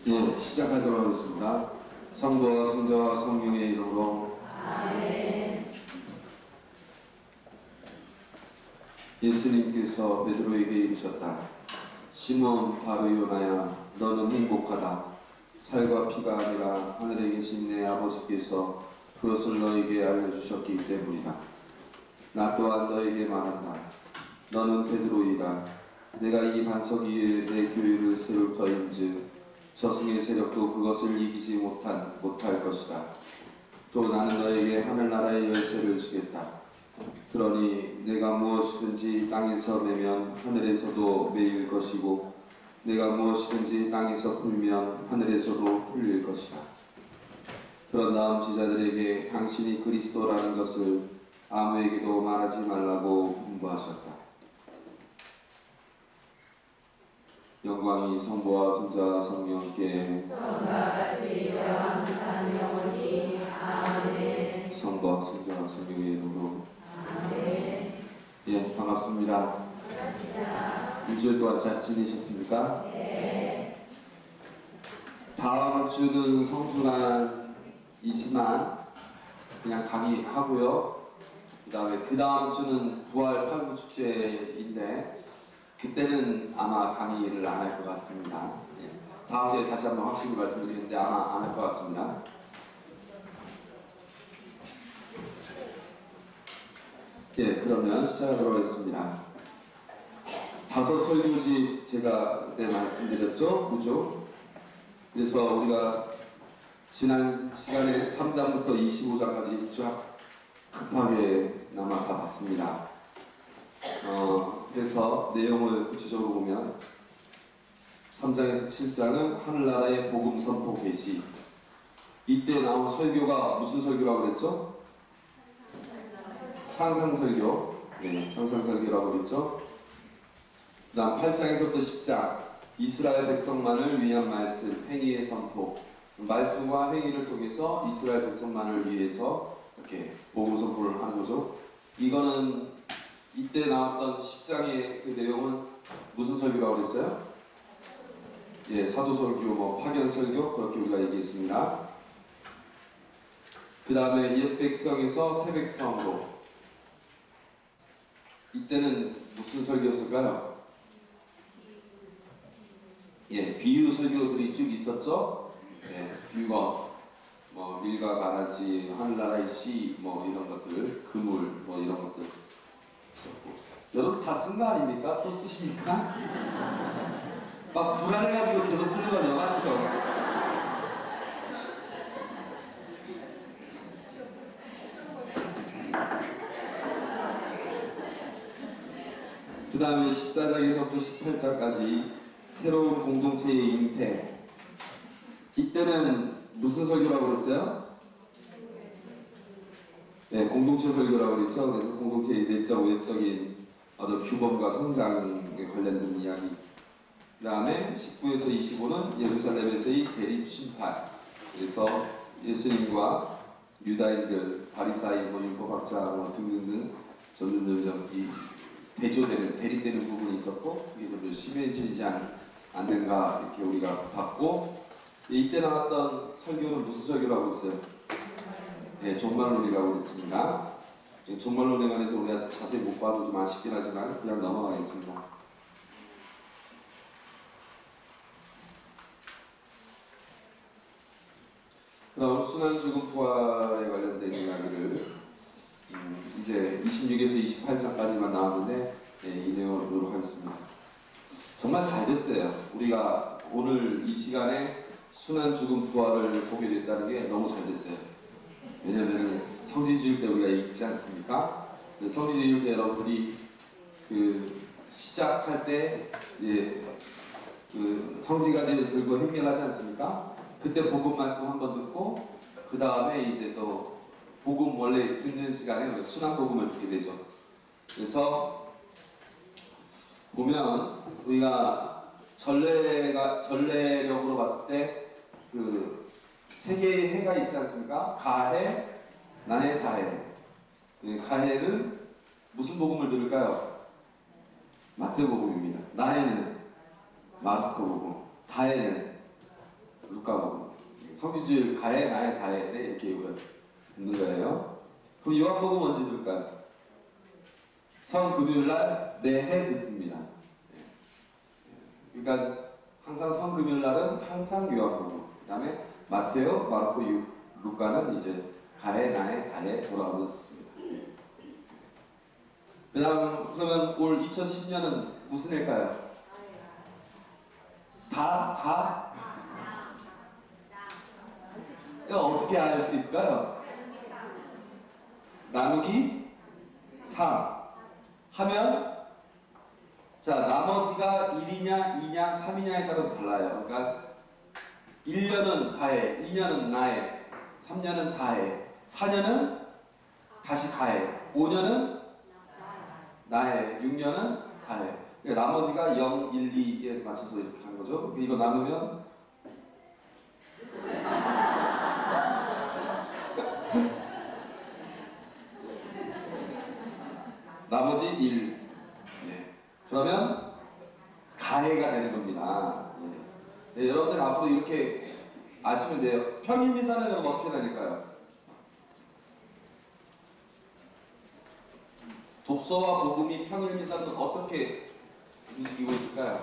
예, 시작하도록 하겠습니다. 성부와 성자와 성령의 이름으로 아멘. 예수님께서 베드로에게 이르셨다. 시몬 바르요나야, 너는 행복하다. 살과 피가 아니라 하늘에 계신 내 아버지께서 그것을 너에게 알려주셨기 때문이다. 나 또한 너에게 말한다. 너는 베드로이다. 내가 이 반석 위에 내 교회를 세울 터인즉 저승의 세력도 그것을 이기지 못할 것이다. 또 나는 너에게 하늘나라의 열쇠를 주겠다. 그러니 내가 무엇이든지 땅에서 매면 하늘에서도 매일 것이고 내가 무엇이든지 땅에서 풀면 하늘에서도 풀릴 것이다. 그런 다음 제자들에게 당신이 그리스도라는 것을 아무에게도 말하지 말라고 분부하셨다. 영광이 성부와 성자와 성령께 성같이 이와 항상 영원히 아멘. 성부와 성자와 성령의 이름으로 아멘. 예, 반갑습니다. 반갑습니다. 일주일 동안 잘 지내셨습니까? 네. 다음 주는 성수날이지만 그냥 강의하고요. 그 다음 주는 부활 팔부축제인데 그때는 아마 강의를 안 할 것 같습니다. 예. 다음 주에 다시 한번 확실히 말씀드리는데 아마 안 할 것 같습니다. 예, 그러면 시작하도록 하겠습니다. 5 설교지 제가 그때 말씀드렸죠? 그죠? 그래서 우리가 지난 시간에 3장부터 25장까지 쫙 급하게 남아 다 봤습니다. 그래서 내용을 구체적으로 보면 3장에서 7장은 하늘나라의 복음 선포 계시. 이때 나온 설교가 무슨 설교라고 그랬죠? 상상설교. 네, 상상설교라고 그랬죠. 그 다음 8장에서부터 10장 이스라엘 백성만을 위한 말씀, 행위의 선포. 말씀과 행위를 통해서 이스라엘 백성만을 위해서 이렇게 복음 선포를 하는 거죠. 이거는 이때 나왔던 10장의 그 내용은 무슨 설교라고 그랬어요? 예, 사도설교, 파견설교, 그렇게 우리가 얘기했습니다. 그 다음에 옛 백성에서 새 백성으로. 이때는 무슨 설교였을까요? 예, 비유 설교들이 쭉 있었죠? 예, 비유가, 밀과 가라지, 하늘나라의 씨, 이런 것들, 그물, 이런 것들. 여러분 다 쓴 거 아닙니까? 또 쓰십니까? 막 불안해가지고 저도 쓰는 건 여같죠? 그 다음에 14장에서부터 18장까지 새로운 공동체의 잉태. 이때는 무슨 설교라고 그랬어요? 네, 공동체 설교라고 그랬죠. 그래서 공동체의 내적, 외적인 어떤 규범과 성장에 관련된 이야기. 그 다음에 19에서 25는 예루살렘에서의 대립 심판. 그래서 예수님과 유다인들, 바리사이, 율법학자 등등등 점점 이 대조되는, 대립되는 부분이 있었고 그게 좀 심해지지 않는가 이렇게 우리가 봤고, 이때 나왔던 설교는 무슨 설교라고 했어요? 네, 종말론이라고 했습니다. 종말론에 관해서 우리가 자세히 못 봐도 좀 아쉽긴 하지만 그냥 넘어가겠습니다. 그럼 순환 죽음 부활에 관련된 이야기를 이제 26에서 28장까지만 나왔는데 이 내용으로 보도록 하겠습니다. 정말 잘 됐어요. 우리가 오늘 이 시간에 순환 죽음 부활을 보게 됐다는 게 너무 잘 됐어요. 왜냐면 성지주일 때 우리가 읽지 않습니까? 성지주일 때 여러분들이 시작할 때 이제 성지가지를 들고 행렬하지 않습니까? 그때 복음 말씀 한번 듣고 그 다음에 이제 또 복음 원래 듣는 시간에 순환 복음을 듣게 되죠. 그래서 보면 우리가 전례력으로 봤을 때 세 개의 해가 있지 않습니까? 가해, 난해, 다해. 가해는 무슨 복음을 들을까요? 마태복음입니다. 난해는 마르코복음, 다해는 루카복음. 성지주일 가해 나의 다해 때 이렇게 듣는 거예요. 그럼 요한복음 언제 들까요? 성금요일날 매해 듣습니다. 그러니까 항상 성금요일날은 항상 요한복음. 그 다음에 마테오, 마르코, 루카는 이제 가해 나의 다해 돌아오는 듣습니다. 그 다음 그러면 올 2010년은 무슨 해일까요? 다? 이거 어떻게 알 수 있을까요? 나누기 3 하면 자 나머지가 1이냐 2냐 3이냐에 따라서 달라요. 그러니까 1년은 다해, 2년은 나해, 3년은 다해, 4년은 다시 가해, 5년은 나해, 6년은 다해. 그러니까 나머지가 0, 1, 2에 맞춰서 이렇게 하는 거죠. 이거 나누면 나머지 1. 네. 그러면 가해가 되는 겁니다. 네, 여러분들 앞으로 이렇게 아시면 돼요. 평일미사는 그럼 어떻게 다닐까요? 독서와 복음이 평일미사는 어떻게 움직이고 있을까요?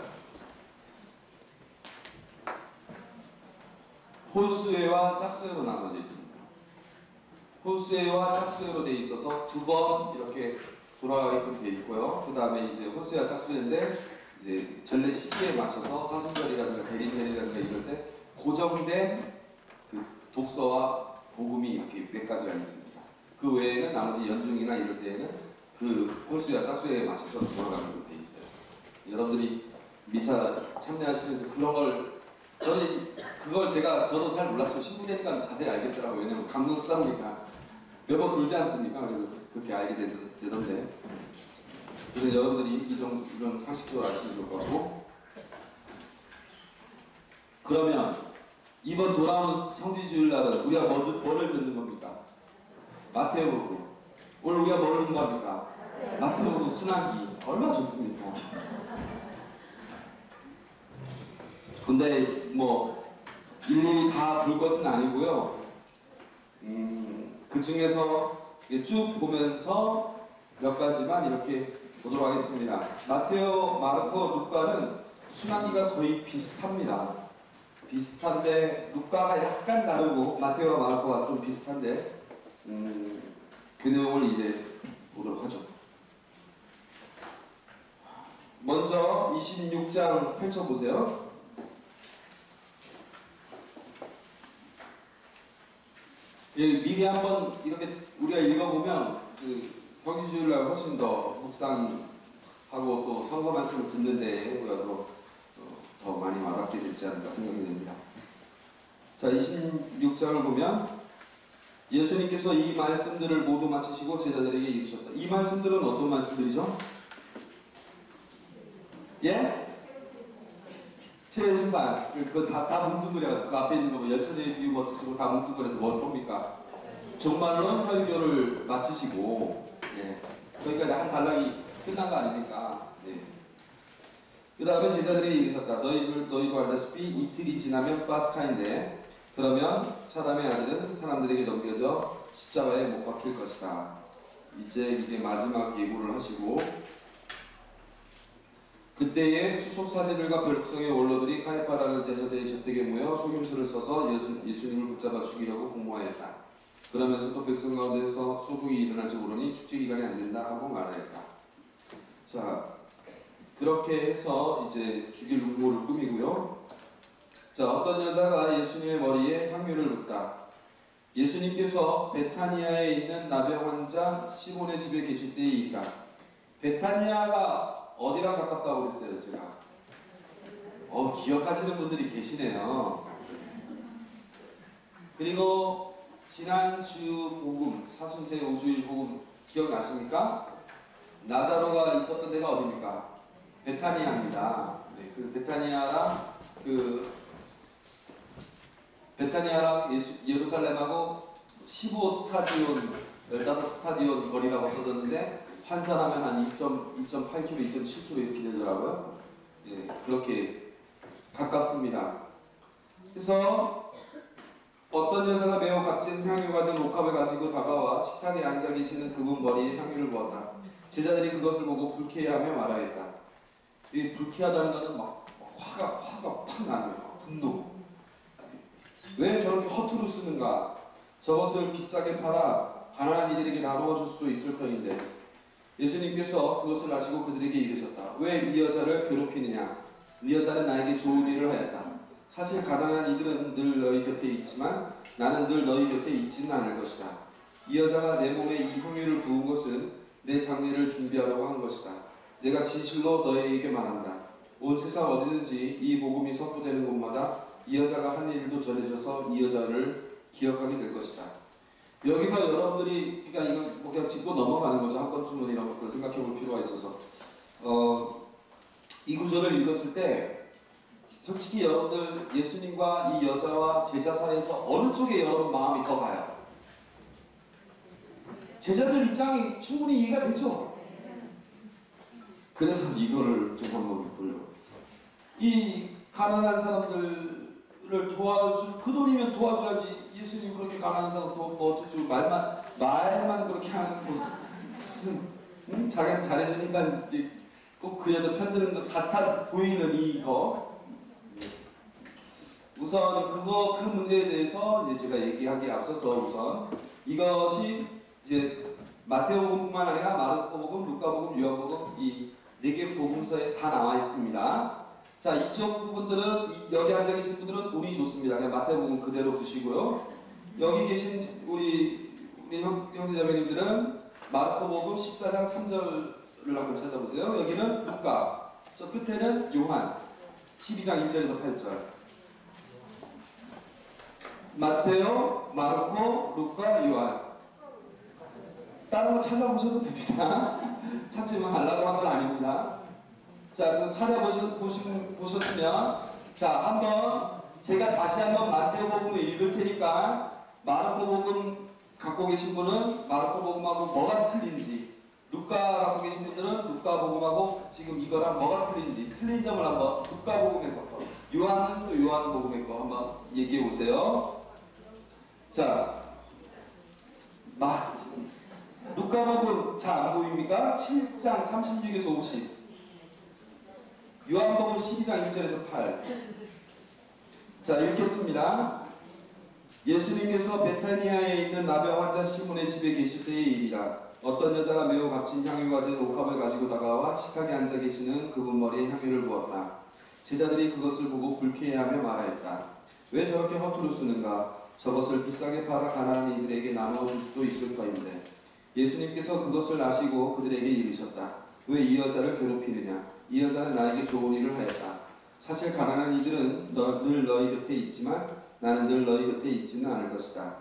홀수회와 짝수회로 나눠져 있습니다. 홀수회와 짝수회로 되어 있어서 두 번 이렇게 돌아가게끔 되어 있고요. 그 다음에 이제 홀수회와 짝수회인데 이제 전래 시기에 맞춰서 사순절이라든가 대림절이라든가 이럴 때 고정된 그 독서와 복음이 이렇게 몇 가지가 있습니다. 그 외에는 나머지 연중이나 이럴 때에는 그 홀수와 짝수에 맞춰서 돌아가는 게 돼 있어요. 여러분들이 미사 참여하시면서 그런 걸 저는 그걸 저도 잘 몰랐죠. 신부 되니까 자세히 알겠더라고요. 왜냐면 감동 싸우니까 몇 번 돌지 않습니까? 그래서 그렇게 알게 되던데. 그래서 여러분들이 이런 상식적으로 아시면 좋을 것 같고. 그러면 이번 돌아오는 성지주일날은 우리가 뭐를 듣는 겁니까? 마테오복음. 오늘 우리가 뭐를 듣는 겁니까? 마테오복음 순환기. 얼마나 좋습니까? 근데 뭐 일일이 다 볼 것은 아니고요. 그 중에서 쭉 보면서 몇 가지만 이렇게 보도록 하겠습니다. 마테오, 마르코, 루카는 순환기가 거의 비슷합니다. 비슷한데 루카가 약간 다르고 마테오와 마르코가 좀 비슷한데 그 내용을 이제 보도록 하죠. 먼저 26장 펼쳐보세요. 미리 한번 이렇게 우리가 읽어보면 그 평지주일날 훨씬 더 묵상하고 또 선거 말씀을 듣는데 우리가 더 많이 와닿게 되지 않을까 생각이 됩니다. 자, 26장을 보면 예수님께서 이 말씀들을 모두 마치시고 제자들에게 이르셨다. 이 말씀들은 어떤 말씀들이죠? 예? 최신반 그거 다 뭉뚱그려가지고 그 앞에 있는 거 열천의 비유 멋지고 다 뭉뚱그려서 뭡니까? 종말론 설교를 마치시고 예. 그러니까 한 단락이 끝난 거 아닙니까? 예. 그 다음에 제자들이 이르셨다. 너희도 알다시피 이틀이 지나면 파스카인데 그러면 사람의 아들은 사람들에게 넘겨져 십자가에 못 박힐 것이다. 이제 마지막 예고를 하시고 그때에 수속사제들과 백성의 원로들이 카이파라는 대제사장의 저택에 모여 속임수를 써서 예수님을 붙잡아 죽이려고 공모하였다. 그러면서 또 백성 가운데서 소동이 일어날지 모르니 축제 기간이 안 된다 하고 말하였다. 자, 그렇게 해서 이제 죽일 음모를 꾸미고요. 자, 어떤 여자가 예수님의 머리에 향유를 붓다. 예수님께서 베타니아에 있는 나병 환자 시몬의 집에 계실 때의 일이다. 베타니아가 어디랑 가깝다고 그랬어요, 제가? 기억하시는 분들이 계시네요. 그리고 지난주 복음, 사순제 5주일 복음 기억나십니까? 나자로가 있었던 데가 어디입니까? 베타니아입니다. 네, 그 베타니아랑 예루살렘하고 15스타디온, 15스타디온 거리라고 써졌는데 환산하면 한 2.8km, 2.7km 이렇게 되더라고요. 예, 그렇게 가깝습니다. 그래서 어떤 여자가 매우 값진 향유가 든 옥합을 가지고 다가와 식탁에 앉아 계시는 그분 머리에 향유를 부었다. 제자들이 그것을 보고 불쾌해하며 말하였다. 이 불쾌하다는 것은 막 화가 팍 나네요. 분노. 왜 저렇게 허투루 쓰는가? 저것을 비싸게 팔아 가난한 이들에게 나누어 줄 수 있을 터인데. 예수님께서 그것을 아시고 그들에게 이르셨다. 왜 이 여자를 괴롭히느냐? 이 여자는 나에게 좋은 일을 하였다. 사실 가난한 이들은 늘 너희 곁에 있지만 나는 늘 너희 곁에 있지는 않을 것이다. 이 여자가 내 몸에 이 향유를 부은 것은 내 장례를 준비하려고 한 것이다. 내가 진실로 너희에게 말한다. 온 세상 어디든지 이 복음이 선포되는 곳마다 이 여자가 한 일도 전해져서 이 여자를 기억하게 될 것이다. 여기서 여러분들이 그러니까 이거 뭐 그냥 짚고 넘어가는 거죠. 한 번쯤은 이런 것들 생각해 볼 필요가 있어서 이 구절을 읽었을 때 솔직히 여러분들 예수님과 이 여자와 제자 사이에서 어느 쪽에 여러분 마음이 더 가요? 제자들 입장이 충분히 이해가 되죠? 그래서 이거를 좀 한번 보려고. 이 가난한 사람들을 도와줄 그 돈이면 도와줘야지. 예수님 그렇게 가난한 사람 뭐 어쩌죠? 말만 그렇게 하는 무슨 자기가 잘해주니까 꼭 그 여자 편드는 것 같아 보이는 이거. 우선 그 문제에 대해서 이제 제가 얘기하기에 앞서서 우선 이것이 이제 마태복음뿐만 아니라 마르코복음, 루카복음, 요한복음 이 네 개 복음서에 다 나와 있습니다. 자, 이쪽 부분들은 여기 앉아 계신 분들은 운이 좋습니다. 그냥 마태복음 그대로 두시고요. 여기 계신 우리 형제자매님들은 마르코복음 14장 3절을 한번 찾아보세요. 여기는 루카, 저 끝에는 요한 12장 1절에서 8절. 마테오, 마르코, 루카, 요한. 다른 거 찾아보셔도 됩니다. 찾지만 하려고 한 건 아닙니다. 자, 그럼 찾아보셨으면, 자, 한번, 제가 다시 한번 마태복음을 읽을 테니까, 마르코복음 갖고 계신 분은 마르코복음하고 뭐가 틀린지, 루카 갖고 계신 분들은 루카복음하고 지금 이거랑 뭐가 틀린지, 틀린 점을 한번 루카복음의 거, 요한은 또 요한복음의 거 한번 얘기해 보세요. 자, 루카복음 잘 안 보입니까? 7장 36에서 50. 요한복음 12장 1절에서 8. 자, 읽겠습니다. 예수님께서 베타니아에 있는 나병 환자 시몬의 집에 계실 때의 일이라. 어떤 여자가 매우 값진 향유가 든 옥합을 가지고 다가와 식탁에 앉아 계시는 그분 머리에 향유를 부었다. 제자들이 그것을 보고 불쾌해하며 말하였다. 왜 저렇게 허투루 쓰는가? 저것을 비싸게 팔아 가난한 이들에게 나누어 줄 수도 있을 터인데. 예수님께서 그것을 아시고 그들에게 이르셨다. 왜 이 여자를 괴롭히느냐? 이 여자는 나에게 좋은 일을 하였다. 사실 가난한 이들은 늘 너희 곁에 있지만 나는 늘 너희 곁에 있지는 않을 것이다.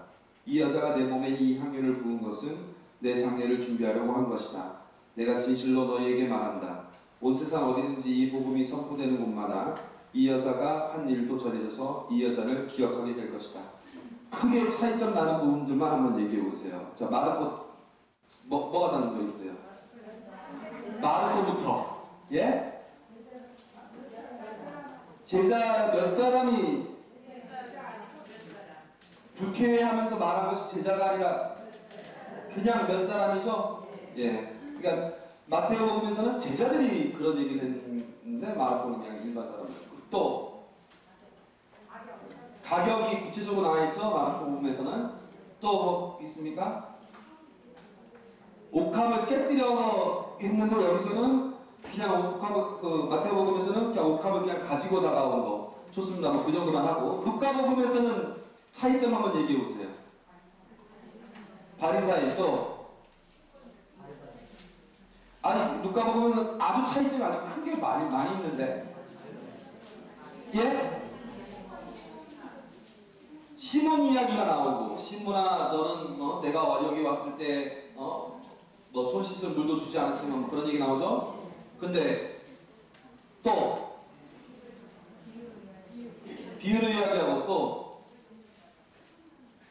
이 여자가 내 몸에 이 향유를 부은 것은 내 장례를 준비하려고 한 것이다. 내가 진실로 너희에게 말한다. 온 세상 어디든지 이 복음이 선포되는 곳마다 이 여자가 한 일도 전해져서 이 여자를 기억하게 될 것이다. 크게 차이점 나는 부분들만 한번 얘기해 보세요. 자, 마르코 뭐가 다른 거 있어요? 마르코부터. 예? 제자 몇 사람이 불쾌해하면서 말한 것이 제자가 아니라 그냥 몇 사람이죠? 예. 그러니까 마태복음에서는 제자들이 그런 얘기를 했는데 마르코는 그냥 일반 사람들. 또 가격이 구체적으로 나와 있죠? 마르코복음에서는 또 뭐 있습니까? 옥합을 깨뜨려 했는데 여기서는 그냥 옥합을 마태복음에서는 그냥 옥합을 그냥 가지고 다가온 거. 좋습니다. 뭐 그 정도만 하고 루카복음에서는 차이점 한번 얘기해 보세요. 바리사이 또 아니 루카복음은 아주 차이점이 아주 크게 많이 있는데 예? 시몬 이야기가 나오고 시몬아 너는 내가 여기 왔을 때 너 손 씻을 물도 주지 않았지만 그런 얘기 나오죠? 근데 또 비유를 이야기하고 또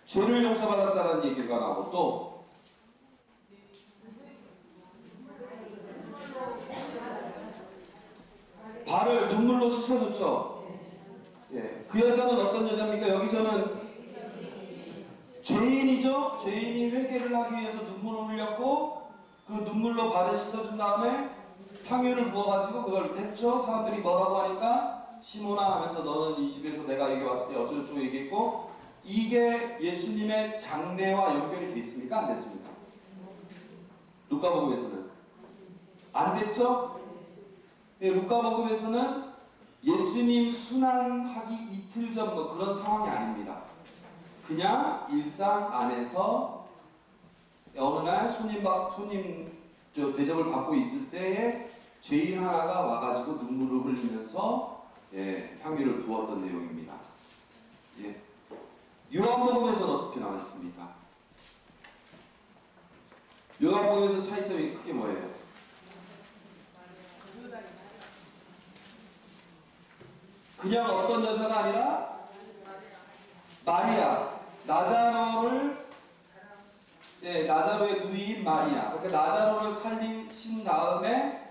죄를 용서받았다는 얘기가 나오고 또 발을 눈물로 씻어줬죠? 예, 그 여자는 어떤 여자입니까? 여기서는 죄인이죠. 죄인이 회개를 하기 위해서 눈물을 흘렸고 그 눈물로 발을 씻어준 다음에 향유를 부어가지고 그걸 댔죠. 사람들이 뭐라고 하니까 시몬아 하면서 너는 이 집에서 내가 여기 왔을 때 어쩌고저쩌고 얘기했고 이게 예수님의 장례와 연결이 돼 있습니까? 안 됐습니까? 루카복음에서는 안 됐죠? 네, 루카복음에서는 예수님 순환하기 이틀 전 뭐 그런 상황이 아닙니다. 그냥 일상 안에서 어느 날 손님 대접을 받고 있을 때에 죄인 하나가 와가지고 눈물을 흘리면서 향유를 부었던 내용입니다. 예. 요한복음에서는 어떻게 나와 있습니까? 요한복음에서 차이점이 크게 뭐예요? 그냥 어떤 여자가 아니라 마리아, 나자로의 누이인 마리아. 그러니까 나자로를 살리신 다음에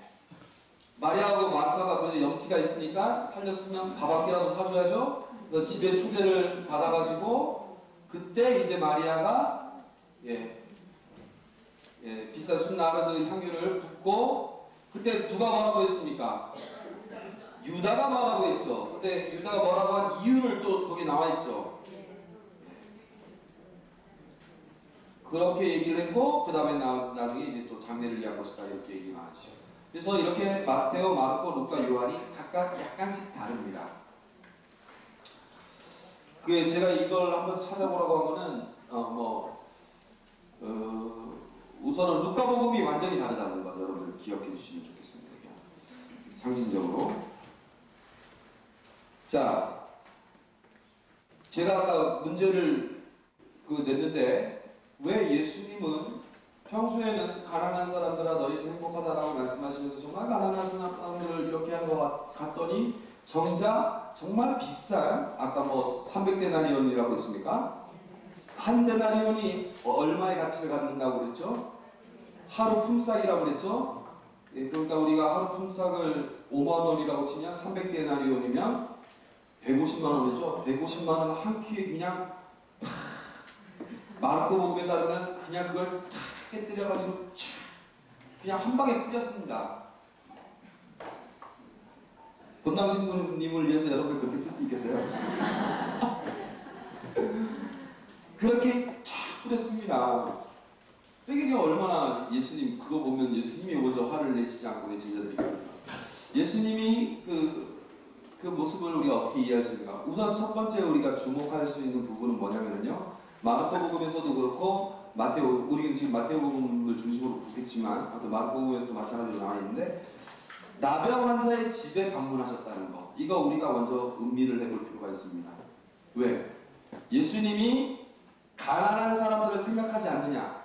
마리아하고 마르타가 그래도 염치가 있으니까 살렸으면 밥 한 끼라도 사줘야죠. 그래서 집에 초대를 받아가지고 그때 이제 마리아가 비싼 순나르드 향유를 붓고 그때 누가 뭐라고 했습니까? 유다가 뭐라고 했죠. 근데 유다가 뭐라고 한 이유를 또 거기 나와 있죠. 그렇게 얘기를 했고 그 다음에 나중에 이제 또 장례를 위한 것이다 이렇게 얘기가 나왔죠. 그래서 이렇게 마테오, 마르코, 루카, 요한이 각각 약간씩 다릅니다. 그 제가 이걸 한번 찾아보라고 한 거는 우선은 루카복음이 완전히 다르다는 거 여러분들 기억해 주시면 좋겠습니다. 상징적으로. 자, 제가 아까 문제를 냈는데 왜 예수님은 평소에는 가난한 사람들아 너희는 행복하다라고 말씀하시면서 정말 가난한 사람들을 이렇게 한 것 같더니 정작 정말 비싼 아까 300데나리온이라고 했습니까? 한 데나리온이 얼마의 가치를 갖는다고 그랬죠? 하루 품삯이라고 그랬죠? 그러니까 우리가 하루 품삯을 5만 원이라고 치면 300데나리온이면 150만 원이죠? 150만 원 한 끼에 그냥 마르코복음에 따르면 그냥 그걸 탁 깨뜨려가지고 그냥 한 방에 뿌렸습니다. 본당 신부님을 위해서 여러분들 그렇게 쓸 수 있겠어요? 그렇게 쫙 뿌렸습니다. 이게 얼마나 예수님 그거 보면 예수님이 오셔서 화를 내시지 않고 왜 제자들이 예수님이 그 모습을 우리가 어떻게 이해할 수 있는가? 우선 첫 번째 우리가 주목할 수 있는 부분은 뭐냐면요. 마르코복음에서도 그렇고 우리는 지금 마태복음을 중심으로 보겠지만 마르코복음에서도 마찬가지로 나와 있는데 나병 환자의 집에 방문하셨다는 거. 이거 우리가 먼저 음미를 해볼 필요가 있습니다. 왜? 예수님이 가난한 사람들을 생각하지 않느냐?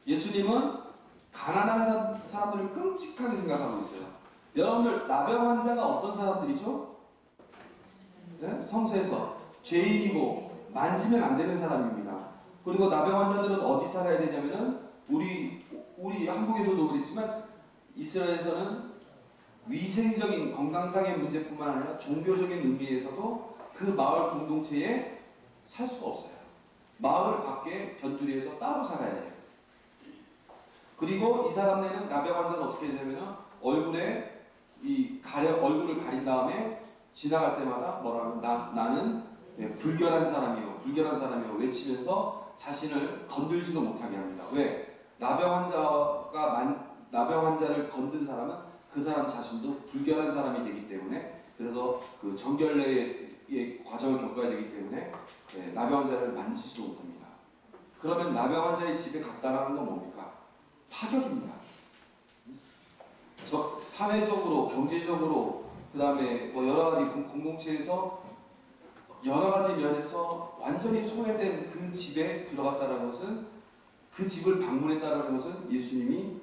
예수님은 가난한 사람들을 끔찍하게 생각하고 있어요. 여러분들 나병 환자가 어떤 사람들이죠? 네? 성세서 죄인이고 만지면 안 되는 사람입니다. 그리고 나병 환자들은 어디 살아야 되냐면은 우리 한국에서도 그랬지만 이스라엘에서는 위생적인 건강상의 문제뿐만 아니라 종교적인 의미에서도 그 마을 공동체에 살 수가 없어요. 마을 밖에 변두리에서 따로 살아야 돼요. 그리고 이 사람들은 나병 환자는 어떻게 되냐면은 얼굴을 가린 다음에 지나갈 때마다 뭐라고 나는 불결한 사람이요 외치면서 자신을 건들지도 못하게 합니다. 왜? 나병 환자를 건든 사람은 그 사람 자신도 불결한 사람이 되기 때문에 그래서 그 정결례의 과정을 겪어야 되기 때문에 나병 환자를 만지지도 못합니다. 그러면 나병 환자의 집에 갔다라는 건 뭡니까? 파격입니다. 사회적으로, 경제적으로, 그 다음에 여러 가지 공동체에서 여러 가지 면에서 완전히 소외된 그 집에 들어갔다는 것은 그 집을 방문했다는 것은 예수님이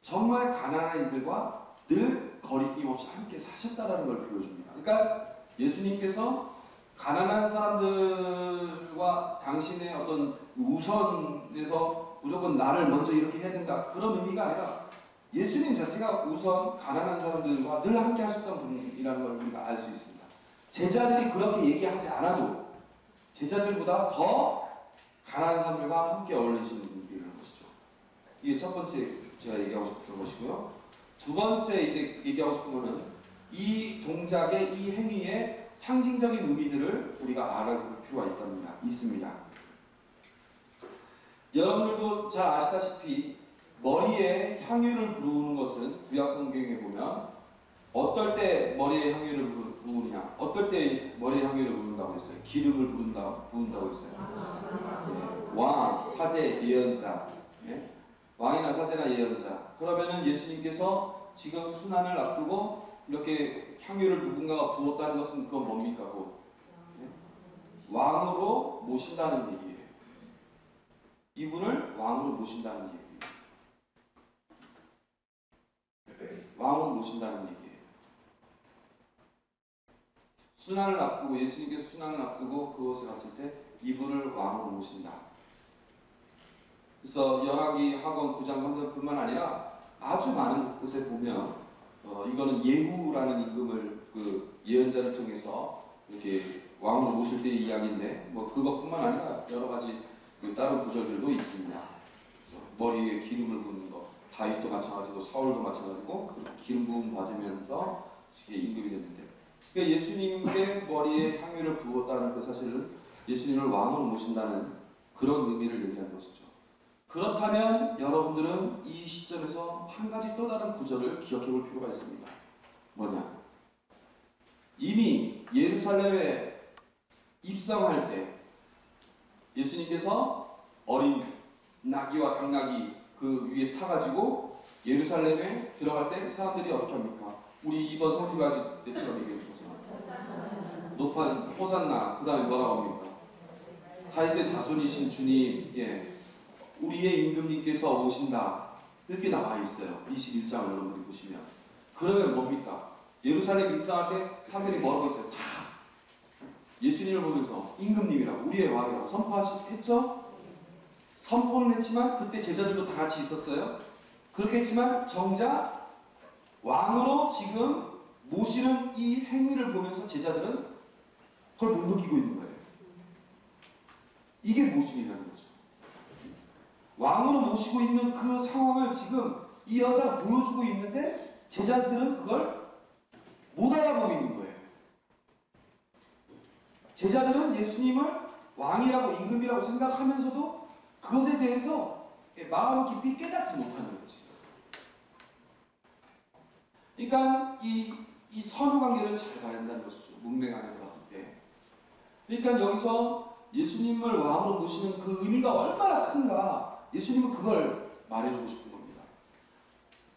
정말 가난한 이들과 늘 거리낌 없이 함께 사셨다는 걸 보여줍니다. 그러니까 예수님께서 가난한 사람들과 당신의 어떤 우선에서 무조건 나를 먼저 이렇게 해야 된다 그런 의미가 아니라 예수님 자체가 우선 가난한 사람들과 늘 함께 하셨던 분이라는 걸 우리가 알 수 있습니다. 제자들이 그렇게 얘기하지 않아도 제자들보다 더 가난한 사람들과 함께 어울리시는 분들이라는 것이죠. 이게 첫 번째 제가 얘기하고 싶은 것이고요. 두 번째 이제 얘기하고 싶은 것은 이 동작의 이 행위의 상징적인 의미들을 우리가 알아볼 필요가 있습니다. 여러분들도 잘 아시다시피 머리에 향유를 부르는 것은 구약 성경에 보면 어떨 때 머리에 향유를 부으느냐, 어떨 때 머리에 향유를 부은다고 했어요. 기름을 부은다고 했어요. 왕, 사제, 예언자. 예? 왕이나 사제나 예언자. 그러면은 예수님께서 지금 순환을 앞두고 이렇게 향유를 누군가가 부었다는 것은 그건 뭡니까? 예? 왕으로 모신다는 얘기예요. 이분을 왕으로 모신다는 얘기예요. 왕으로 모신다는 얘기예요. 순환을 앞두고, 예수님께서 순환을 앞두고 그곳에 갔을 때 이분을 왕으로 모신다. 그래서 열왕기 하건 9장 3절뿐만 아니라 아주 많은 곳에 보면 이거는 예후라는 임금을 그 예언자를 통해서 이렇게 왕으로 모실 때의 이야기인데 뭐 그것뿐만 아니라 여러 가지 그 다른 구절들도 있습니다. 머리에 기름을 붓는 것, 다윗도 마찬가지고 사울도 마찬가지고 그렇게 기름 부음 받으면서 임금이 됐는데, 그러니까 예수님의 머리에 향유를 부었다는 그 사실은 예수님을 왕으로 모신다는 그런 의미를 얘기하는 것이죠. 그렇다면 여러분들은 이 시점에서 한 가지 또 다른 구절을 기억해 볼 필요가 있습니다. 뭐냐? 이미 예루살렘에 입성할 때 예수님께서 어린 나귀와 당나귀 그 위에 타가지고 예루살렘에 들어갈 때 사람들이 어떻게 합니까? 우리 이번 설교가 때처럼 얘기했죠. 높은 호산나, 그 다음에 뭐라고 합니까? 다윗의 자손이신 주님, 예, 우리의 임금님께서 오신다. 이렇게 나와 있어요. 21장을 여러분들이 보시면. 그러면 뭡니까? 예루살렘 입성할 때 사람들이 뭐라고 했어요? 다 예수님을 보면서 임금님이라고, 우리의 왕이라고 선포했죠? 선포는 했지만 그때 제자들도 다 같이 있었어요. 그렇게 했지만 정작 왕으로 지금 모시는 이 행위를 보면서 제자들은 그걸 못 느끼고 있는 거예요. 이게 모순이라는 거죠. 왕으로 모시고 있는 그 상황을 지금 이 여자가 보여주고 있는데 제자들은 그걸 못 알아보고 있는 거예요. 제자들은 예수님을 왕이라고 임금이라고 생각하면서도 그것에 대해서 마음 깊이 깨닫지 못하는 거지. 그러니까 이 선후 관계를 잘 봐야 한다는 것이죠. 문맹하게 봤을 때. 그러니까 여기서 예수님을 왕으로 모시는 그 의미가 얼마나 큰가, 예수님은 그걸 말해주고 싶은 겁니다.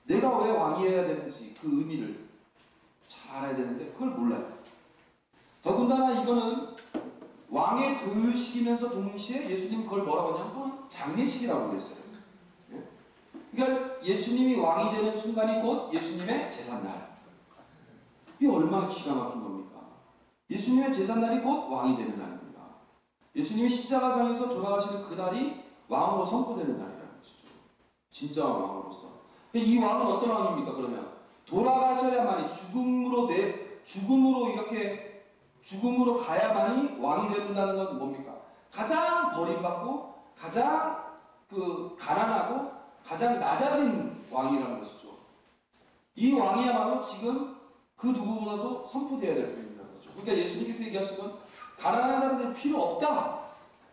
내가 왜 왕이어야 되는지 그 의미를 잘 알아야 되는데 그걸 몰라요. 더군다나 이거는 왕의 도유식이면서 동시에 예수님은 그걸 뭐라고 하냐면 또 장례식이라고 그랬어요. 그러니까 예수님이 왕이 되는 순간이 곧 예수님의 제삿날. 이게 얼마나 기가 막힌 겁니까? 예수님의 제삿날이 곧 왕이 되는 날입니다. 예수님이 십자가상에서 돌아가시는 그 날이 왕으로 선포되는 날이라는 것이죠. 진정한 왕으로서. 이 왕은 어떤 왕입니까? 그러면 돌아가셔야만이 죽음으로 가야만이 왕이 된다는 것은 뭡니까? 가장 버림받고 가장 가난하고 가장 낮아진 왕이라는 것이죠. 이 왕이야말로 지금 그 누구보다도 선포되어야 될 분이라는 거죠. 그러니까 예수님께서 얘기하신 건 가난한 사람들이 필요 없다.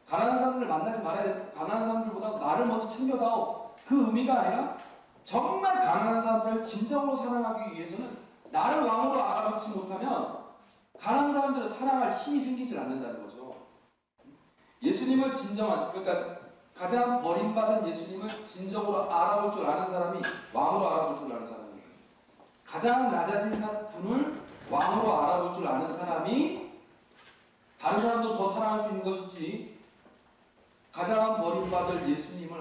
가난한 사람들을 만나지 말아야 돼. 가난한 사람들보다 나를 먼저 챙겨다오. 그 의미가 아니라 정말 가난한 사람들을 진정으로 사랑하기 위해서는 나를 왕으로 알아보지 못하면 가난한 사람들을 사랑할 힘이 생기질 않는다는 거죠. 예수님을 그러니까 가장 버림받은 예수님을 진정으로 알아볼 줄 아는 사람이 왕으로 알아볼 줄 아는 사람이에요. 가장 낮아진 분을 왕으로 알아볼 줄 아는 사람이 다른 사람도 더 사랑할 수 있는 것이지, 가장 버림받을 예수님을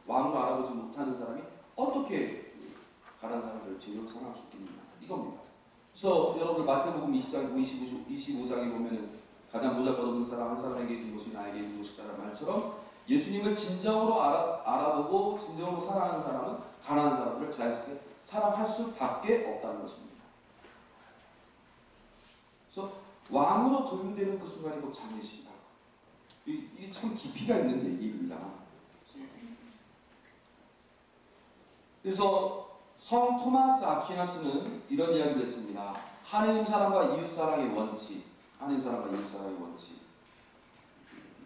왕으로 알아보지 못하는 사람이 어떻게 가난한 사람들을 제대로 사랑할 수 있겠느냐, 이겁니다. 그래서 여러분 마태복음 25장에 보면은 가장 보잘것없는 사람 한 사람에게 준 것이 나에게 준 것이다라는 말처럼 예수님을 진정으로 알아보고 진정으로 사랑하는 사람은 가난한 사람들을 자연스럽게 사랑할 수밖에 없다는 것입니다. 그래서 왕으로 도용되는 그 순간이 곧 장례식이다. 이게 참 깊이가 있는 얘기입니다. 그래서 성 토마스 아퀴나스는 이런 이야기를 했습니다. 하느님 사랑과 이웃 사랑의 원칙. 하느님 사랑과 이웃 사랑의 원칙.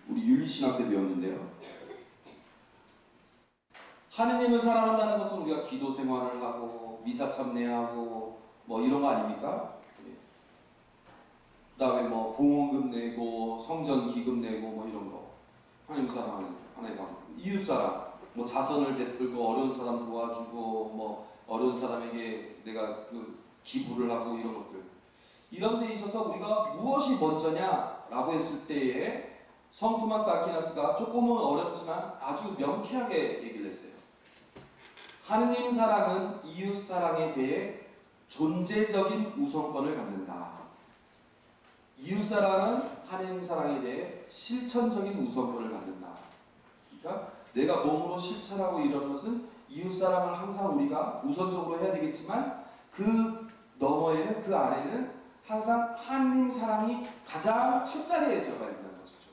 우리 윤리신학 때 배웠는데요. 하느님을 사랑한다는 것은 우리가 기도 생활을 하고 미사 참여하고 뭐 이런 거 아닙니까? 그 다음에 뭐 봉헌금 내고 성전 기금 내고 뭐 이런 거. 하느님 사랑하는 하나의 방법. 이웃 사랑. 뭐 자선을 베풀고 어려운 사람 도와주고 뭐 어려운 사람에게 내가 그 기부를 하고 이런 것들. 이런 데 있어서 우리가 무엇이 먼저냐라고 했을 때에 성 토마스 아퀴나스가 조금은 어렵지만 아주 명쾌하게 얘기를 했어요. 하느님 사랑은 이웃 사랑에 대해 존재적인 우선권을 갖는다. 이웃 사랑은 하느님 사랑에 대해 실천적인 우선권을 갖는다. 그러니까 내가 몸으로 실천하고 이런 것은 이웃 사랑을 항상 우리가 우선적으로 해야 되겠지만 그 너머에는 그 안에는 항상 하느님 사랑이 가장 첫자리에 들어가 있는 것이죠.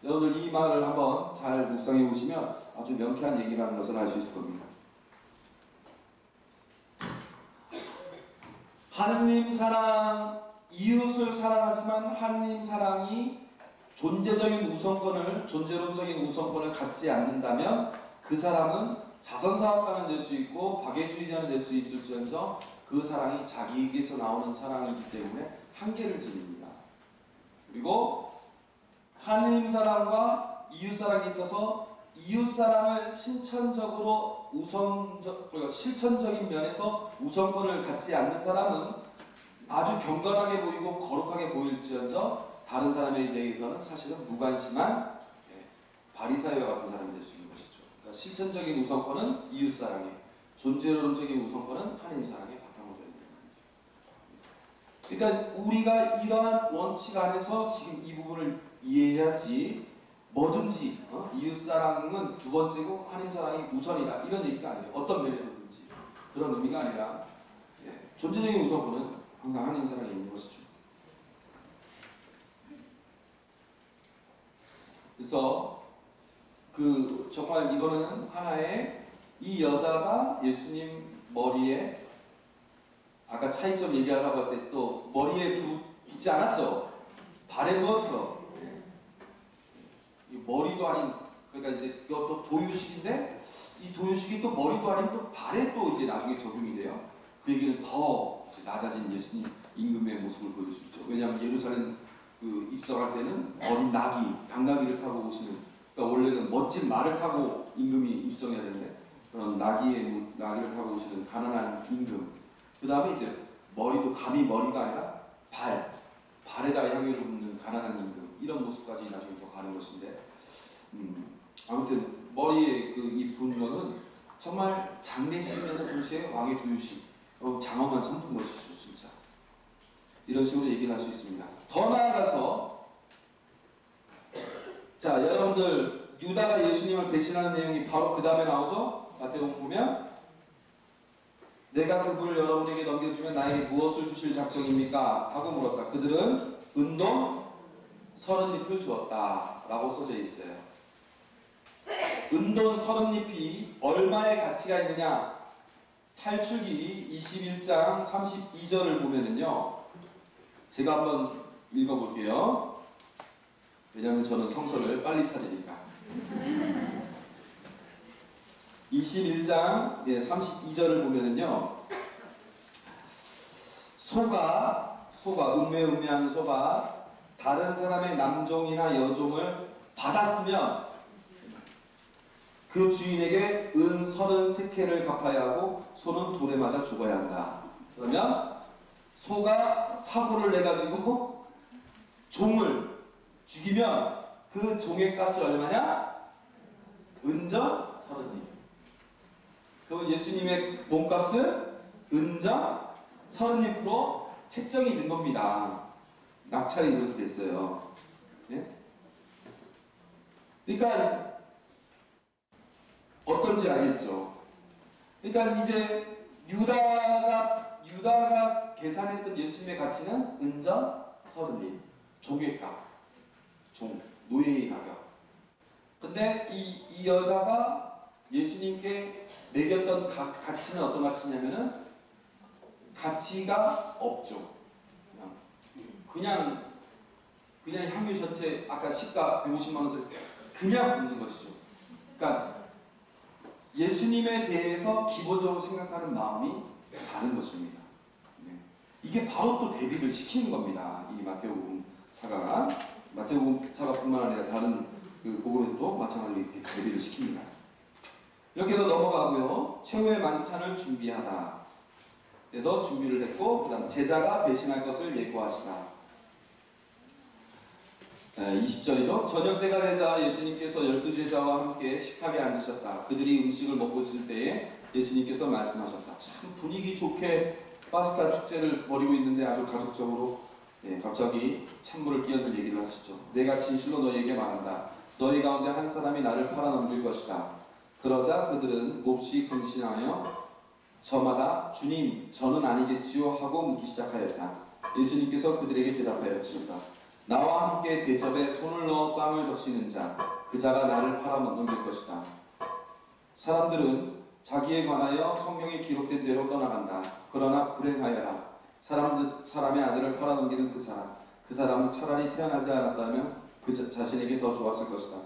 여러분들 이 말을 한번 잘 묵상해 보시면 아주 명쾌한 얘기라는 것을 알 수 있을 겁니다. 하느님 사랑, 이웃을 사랑하지만 하느님 사랑이 존재적인 우선권을, 존재론적인 우선권을 갖지 않는다면 그 사람은 자선사업가는 될 수 있고 박애주의자는 될 수 있을지언정 그 사랑이 자기에게서 나오는 사랑이기 때문에 한계를 지닙니다. 그리고 하느님 사랑과 이웃 사랑에 있어서 이웃 사랑을 실천적으로 실천적인 면에서 우선권을 갖지 않는 사람은 아주 경건하게 보이고 거룩하게 보일지언정 다른 사람에 대해서는 사실은 무관심한 바리사이와 같은 사람이 될 수 있는 것이죠. 그러니까 실천적인 우선권은 이웃 사랑에, 존재론적인 우선권은 하느님 사랑에 바탕으로 있는 거죠. 그러니까 우리가 이러한 원칙 안에서 지금 이 부분을 이해해야지 뭐든지 이웃 사랑은 두 번째고 하느님 사랑이 우선이다 이런 얘기가 아니에요. 어떤 면에서든지 그런 의미가 아니라 존재적인 우선권은 항상 하느님 사랑에 있는 것이죠. 그래서 그 정말 이거는 하나의 이 여자가 예수님 머리에 아까 차이점 얘기하려고 할 때 또 머리에 붓지 않았죠. 발에 부었죠. 머리도 아닌, 그러니까 이제 이것도 도유식인데 이 도유식이 또 머리도 아닌 또 발에 또 이제 나중에 적용이 돼요. 그 얘기는 더 낮아진 예수님 임금의 모습을 보여줄 수 있죠. 왜냐하면 예루살렘 그 입성할 때는 어린 나귀, 당나귀를 타고 오시는, 그러니까 원래는 멋진 말을 타고 임금이 입성해야 되는데 그런 나귀를 타고 오시는 가난한 임금. 그 다음에 이제 머리도 감히 머리가 아니라 발에다 향유를 붓는 가난한 임금. 이런 모습까지 나중에 더 가는 것인데, 아무튼 머리에 이 분노는 정말 장례식이면서 동시에 왕의 도유식, 장엄한 성품 것이죠, 진짜. 이런 식으로 얘기를 할 수 있습니다. 더 나아가서, 자, 여러분들 유다가 예수님을 배신하는 내용이 바로 그 다음에 나오죠. 마태복음 보면 내가 그분을 여러분에게 넘겨주면 나에게 무엇을 주실 작정입니까? 하고 물었다. 그들은 은동 30잎을 주었다 라고 써져 있어요. 은돈 30잎이 얼마의 가치가 있느냐? 탈출기 21장 32절을 보면은요, 제가 한번 읽어볼게요. 왜냐하면 저는 성서를 빨리 찾으니까. 21장 32절을 보면은요, 소가 음매한 소가 다른 사람의 남종이나 여종을 받았으면 그 주인에게 은 33개를 갚아야 하고 소는 돌에 맞아 죽어야 한다. 그러면 소가 사고를 내가지고 종을 죽이면 그 종의 값이 얼마냐? 은전 30잎. 그러면 예수님의 몸값은 은전 30잎으로 책정이 된 겁니다. 낙찰이 이렇게 됐어요. 네? 그러니까 어떤지 알겠죠? 그러니까 이제 유다가 유다가 계산했던 예수님의 가치는 은전 30리, 종객값, 노예의 가격. 근데 이 여자가 예수님께 매겼던 가치는 어떤 가치냐면은 가치가 없죠. 그냥 향유 전체 아까 시가 150만 원 그냥 붓는 것이죠. 그러니까 예수님에 대해서 기본적으로 생각하는 마음이 다른 것입니다. 네. 이게 바로 또 대비를 시키는 겁니다. 이 마태복음 사가뿐만 아니라 다른 그 복음에도 마찬가지로 이렇게 대비를 시킵니다. 이렇게도 넘어가고요. 최후의 만찬을 준비하다. 그래서 준비를 했고, 그 다음 제자가 배신할 것을 예고하시다. 20절이죠. 저녁 때가 되자 예수님께서 12제자와 함께 식탁에 앉으셨다. 그들이 음식을 먹고 있을 때에 예수님께서 말씀하셨다. 참 분위기 좋게 파스카 축제를 벌이고 있는데 아주 가족적으로 갑자기 찬물을 끼얹은 얘기를 하시죠. 내가 진실로 너희에게 말한다. 너희 가운데 한 사람이 나를 팔아넘길 것이다. 그러자 그들은 몹시 근심하여 저마다 주님 저는 아니겠지요 하고 묻기 시작하였다. 예수님께서 그들에게 대답하였습니다. 나와 함께 대접에 손을 넣어 빵을 적시는 자, 그 자가 나를 팔아넘길 것이다. 사람들은 자기에 관하여 성경에 기록된 대로 떠나간다. 그러나 불행하여라. 사람의 아들을 팔아넘기는 그 사람은 차라리 태어나지 않았다면 그 자신에게 더 좋았을 것이다.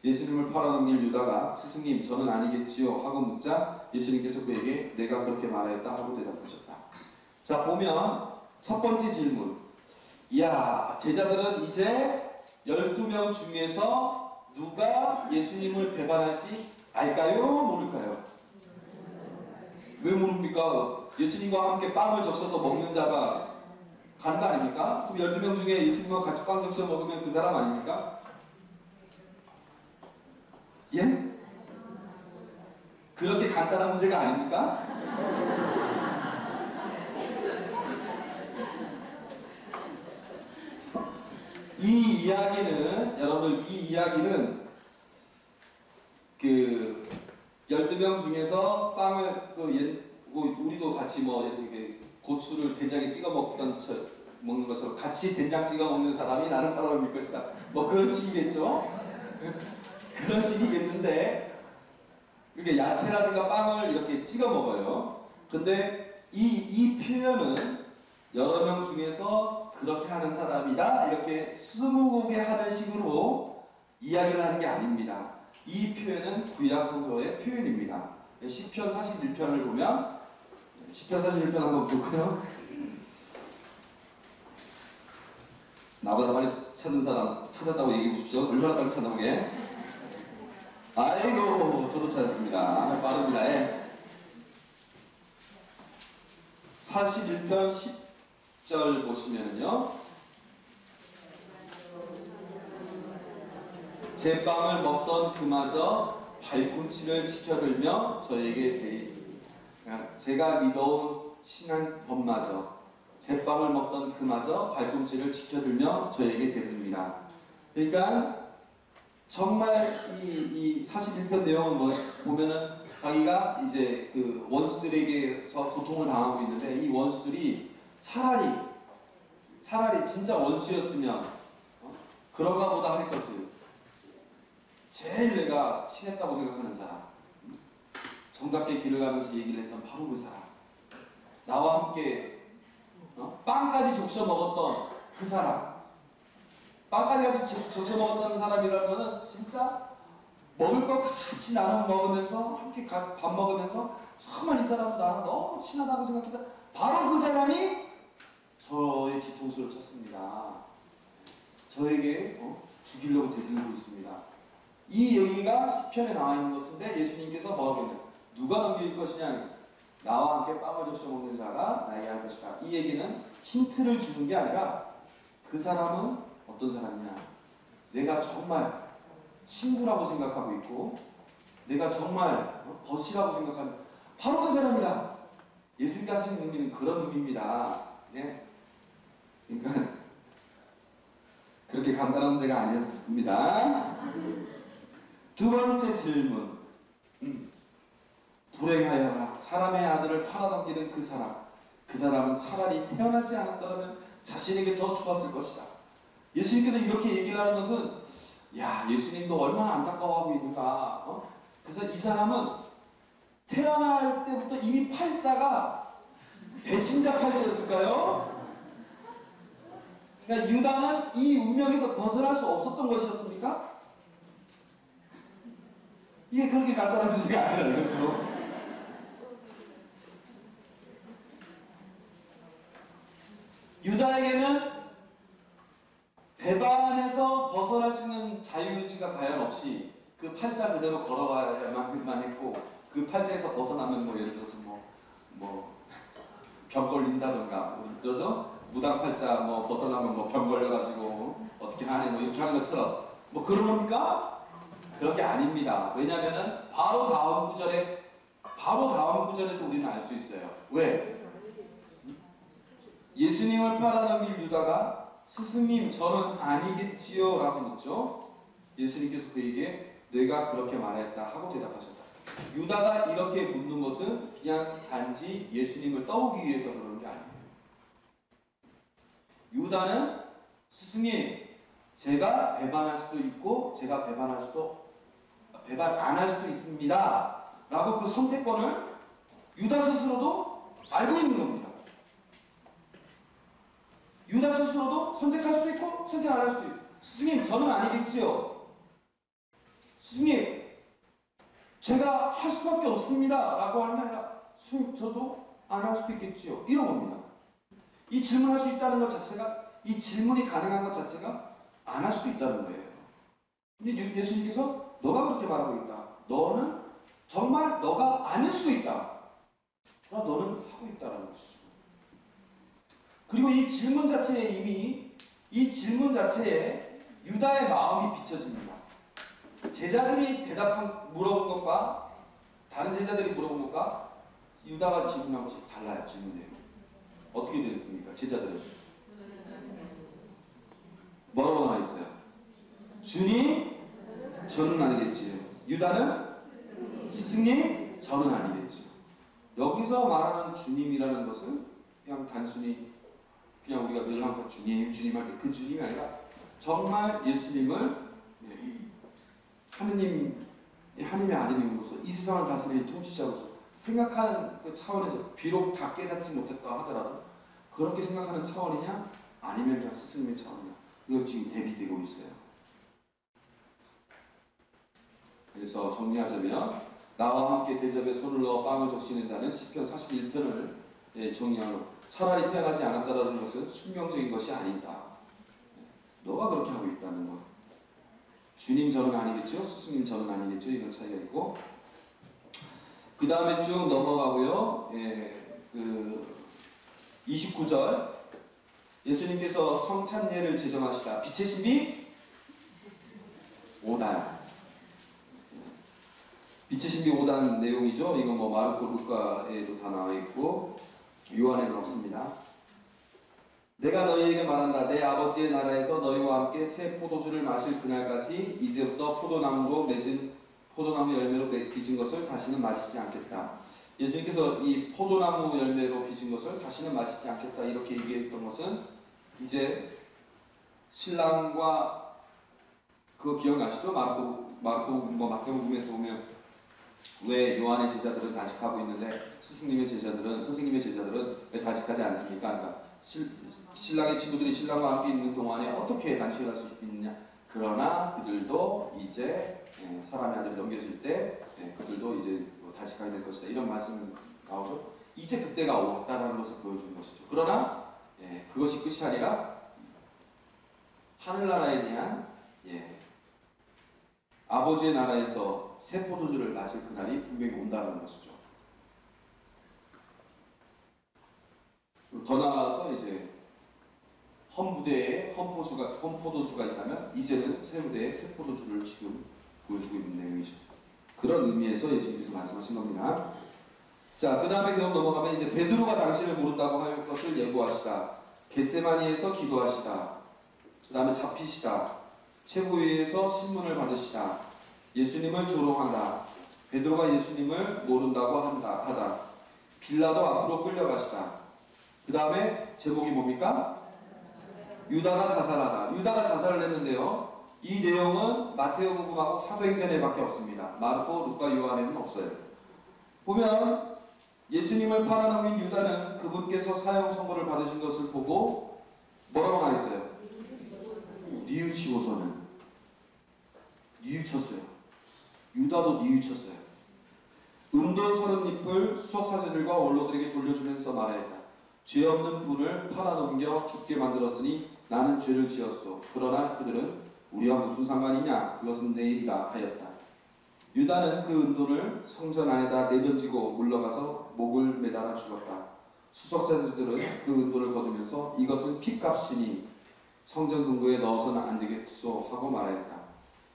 예수님을 팔아넘길 유다가 스승님 저는 아니겠지요 하고 묻자 예수님께서 그에게 내가 그렇게 말하였다 하고 대답하셨다. 자 보면 첫 번째 질문. 이야 제자들은 이제 12명 중에서 누가 예수님을 배반할지 알까요? 모를까요? 왜 모릅니까? 예수님과 함께 빵을 적셔서 먹는 자가 가는 거 아닙니까? 그럼 12명 중에 예수님과 같이 빵 적셔 먹으면 그 사람 아닙니까? 예? 그렇게 간단한 문제가 아닙니까? 여러분 이 이야기는 그 12명 중에서 빵을 우리도 같이 이렇게 고추를 된장에 찍어 먹는 것처럼 같이 된장 찍어 먹는 사람이 나를 팔아넘길 것이다. 그런 식이겠죠? 그런 식이겠는데 이렇게 야채라든가 빵을 이렇게 찍어 먹어요. 근데 이 표현은 여러 명 중에서 그렇게 하는 사람이다 이렇게 스무고개 하는 식으로 이야기를 하는 게 아닙니다. 이 표현은 구약 성서의 표현입니다. 시편 41편을 보면 시편 41편 한번 볼까요? 나보다 빨리 찾은 사람 찾았다고 얘기해 보십시오. 얼마나 빨리 찾아보게. 아이고 저도 찾았습니다. 빠릅니다. 41편 10절 보시면요. 제 빵을 먹던 그마저 발꿈치를 지켜들며 저에게 대입니다. 제가 믿어온 친한 법마저 제 빵을 먹던 그마저 발꿈치를 지켜들며 저에게 대듭니다. 그러니까 정말 이 41편 내용은 보면은 자기가 이제 그 원수들에게서 고통을 당하고 있는데 이 원수들이 차라리 진짜 원수였으면 그런가 보다 할 것을 제일 내가 친했다고 생각하는 사람, 정답게 길을 가면서 얘기를 했던 바로 그 사람, 나와 함께 빵까지 적셔 먹었던 그 사람, 빵까지 적셔 먹었던 사람이라면 진짜 먹을 거 같이 나눠 먹으면서 함께 밥 먹으면서 정말 이 사람은 나랑 너무 친하다고 생각했다. 바로 그 사람이 저의 뒤통수를 쳤습니다. 저에게 죽이려고 대들고 있습니다. 이 얘기가 시편에 나와 있는 것인데 예수님께서 뭐라고 했냐? 누가 넘길 것이냐? 나와 함께 빵을 적셔 먹는 자가 나에게 할 것이다. 이 얘기는 힌트를 주는 게 아니라 그 사람은 어떤 사람이냐? 내가 정말 친구라고 생각하고 있고 내가 정말 벗이라고 생각하는 바로 그 사람이다. 예수님께 하시는 의미는 그런 의미입니다. 예? 그러니까 그렇게 간단한 문제가 아니었습니다. 두 번째 질문. 불행하여라. 사람의 아들을 팔아넘기는 그 사람. 그 사람은 차라리 태어나지 않았더라면 자신에게 더 좋았을 것이다. 예수님께서 이렇게 얘기를 하는 것은 야, 예수님도 얼마나 안타까워하고 있는가. 그래서 이 사람은 태어날 때부터 이미 팔자가 배신자 팔자였을까요? 그러니까 유다는 이 운명에서 벗어날 수 없었던 것이었습니까? 이게 그렇게 간단한 문제가 아니라는 거죠. 유다에게는 배반에서 벗어날 수 있는 자유의지가 과연 없이 그 팔자 그대로 걸어가야만 했고, 그 팔자에서 벗어나면 뭐 예를 들어서 병 걸린다던가, 그러죠? 무당팔자 뭐 벗어나면 뭐 병 걸려가지고 어떻게 하네 뭐 이렇게 하는 것처럼 뭐 그런 겁니까? 그런 게 아닙니다. 왜냐면은 바로 다음 구절에서 우리는 알 수 있어요. 왜? 예수님을 팔아넘길 유다가 스승님 저는 아니겠지요? 라고 묻죠. 예수님께서 그에게 내가 그렇게 말했다 하고 대답하셨다. 유다가 이렇게 묻는 것은 그냥 단지 예수님을 떠오기 위해서 그러는 게 아니에요. 유다는 스승님 제가 배반할 수도 있고 제가 배반 안 할 수도 있습니다 라고 그 선택권을 유다 스스로도 알고 있는 겁니다. 유다 스스로도 선택할 수도 있고 선택 안 할 수도 있고, 스승님 저는 아니겠지요. 스승님 제가 할 수밖에 없습니다 라고 하는 게 아니라 스승님 저도 안 할 수도 있겠지요, 이런 겁니다. 이 질문할 수 있다는 것 자체가, 이 질문이 가능한 것 자체가 안 할 수도 있다는 거예요. 근데 예수님께서 너가 그렇게 말하고 있다. 너는 정말 너가 아닐 수도 있다. 그러나 너는 하고 있다는 것이죠. 그리고 이 질문 자체에 이미 이 질문 자체에 유다의 마음이 비춰집니다. 제자들이 물어본 것과 다른 제자들이 물어본 것과 유다가 질문한 것이 달라요. 질문 내용. 어떻게 됐습니까? 제자들은 뭐라고 나와 있어요? 주님 저는 아니겠지요. 유다는 스승님 저는 아니겠지요. 여기서 말하는 주님이라는 것은 그냥 단순히 그냥 우리가 늘 항상 주님 할 때 그 주님이 아니라 정말 예수님을 하느님의 아들님으로서 이 세상을 다스리는 통치자로서 생각하는 그 차원에서 비록 다 깨닫지 못했다 하더라도 그렇게 생각하는 차원이냐 아니면 그냥 스승님의 차원이냐, 이거 지금 대비되고 있어요. 그래서 정리하자면 나와 함께 대접에 손을 넣어 빵을 적시는 자는 시편 41편을 정리하고 차라리 태어나지 않았다라는 것은 숙명적인 것이 아니다. 너가 그렇게 하고 있다는 것. 주님 저는 아니겠죠? 스승님 저는 아니겠죠? 이런 차이가 있고, 그 다음에 쭉 넘어가고요. 29절 예수님께서 성찬례를 제정하시다. 빛의 신비 5단. 빛의 신비 5단 내용이죠. 이거 뭐 마르코 루카에도 다 나와 있고 요한에는 없습니다. 내가 너희에게 말한다. 내 아버지의 나라에서 너희와 함께 새 포도주를 마실 그날까지 이제부터 포도나무로 맺은 포도나무 열매로 빚은 것을 다시는 마시지 않겠다. 예수님께서 이 포도나무 열매로 빚은 것을 다시는 마시지 않겠다 이렇게 얘기했던 것은 이제 신랑과 그거 기억나시죠? 마태복음에서 보면 왜 요한의 제자들은 단식하고 있는데 선생님의 제자들은 왜 단식하지 않습니까? 그러니까 신랑의 친구들이 신랑과 함께 있는 동안에 어떻게 단식을 할 수 있느냐? 그러나 그들도 이제 사람의 아들이 넘겨질 때 그들도 이제 단식하게 될 것이다. 이런 말씀이 나오죠. 이제 그때가 왔다는 것을 보여주는 것이죠. 그러나 그것이 끝이 아니라 하늘나라에 대한 아버지의 나라에서 새 포도주를 마실 그날이 분명히 온다는 것이죠. 더 나아가서 이제 헌부대에 헌포도주가 있다면 이제는 새 무대에 새 포도주를 지금 보여주고 있는 내용이죠. 그런 의미에서 예수님께서 말씀하신 겁니다. 자, 그 다음에 그럼 넘어가면 이제 베드로가 당신을 모른다고 할 것을 예고하시다. 겟세마니에서 기도하시다. 그 다음에 잡히시다. 최고위에서 신문을 받으시다. 예수님을 조롱하다. 베드로가 예수님을 모른다고 하다. 빌라도 앞으로 끌려가시다. 그 다음에 제목이 뭡니까? 유다가 자살하다. 유다가 자살을 했는데요. 이 내용은 마태복음하고 사도행전에밖에 없습니다. 마르코, 루카, 요한에는 없어요. 보면 예수님을 팔아넘긴 유다는 그분께서 사형 선고를 받으신 것을 보고 뭐라고 말했어요? 뉘우치고서는 뉘우쳤어요. 유다도 뉘우쳤어요. 은돈 30잎을 수석사제들과 원로들에게 돌려주면서 말하였다. 죄 없는 분을 팔아넘겨 죽게 만들었으니 나는 죄를 지었소. 그러나 그들은 우리와 무슨 상관이냐? 그것은 내 일이라 하였다. 유다는 그 은돈을 성전 안에다 내던지고 물러가서 목을 매달아 죽었다. 수석자들은 그 은돈을 거두면서 이것은 핏값이니 성전 금고에 넣어서는 안 되겠소 하고 말하였다.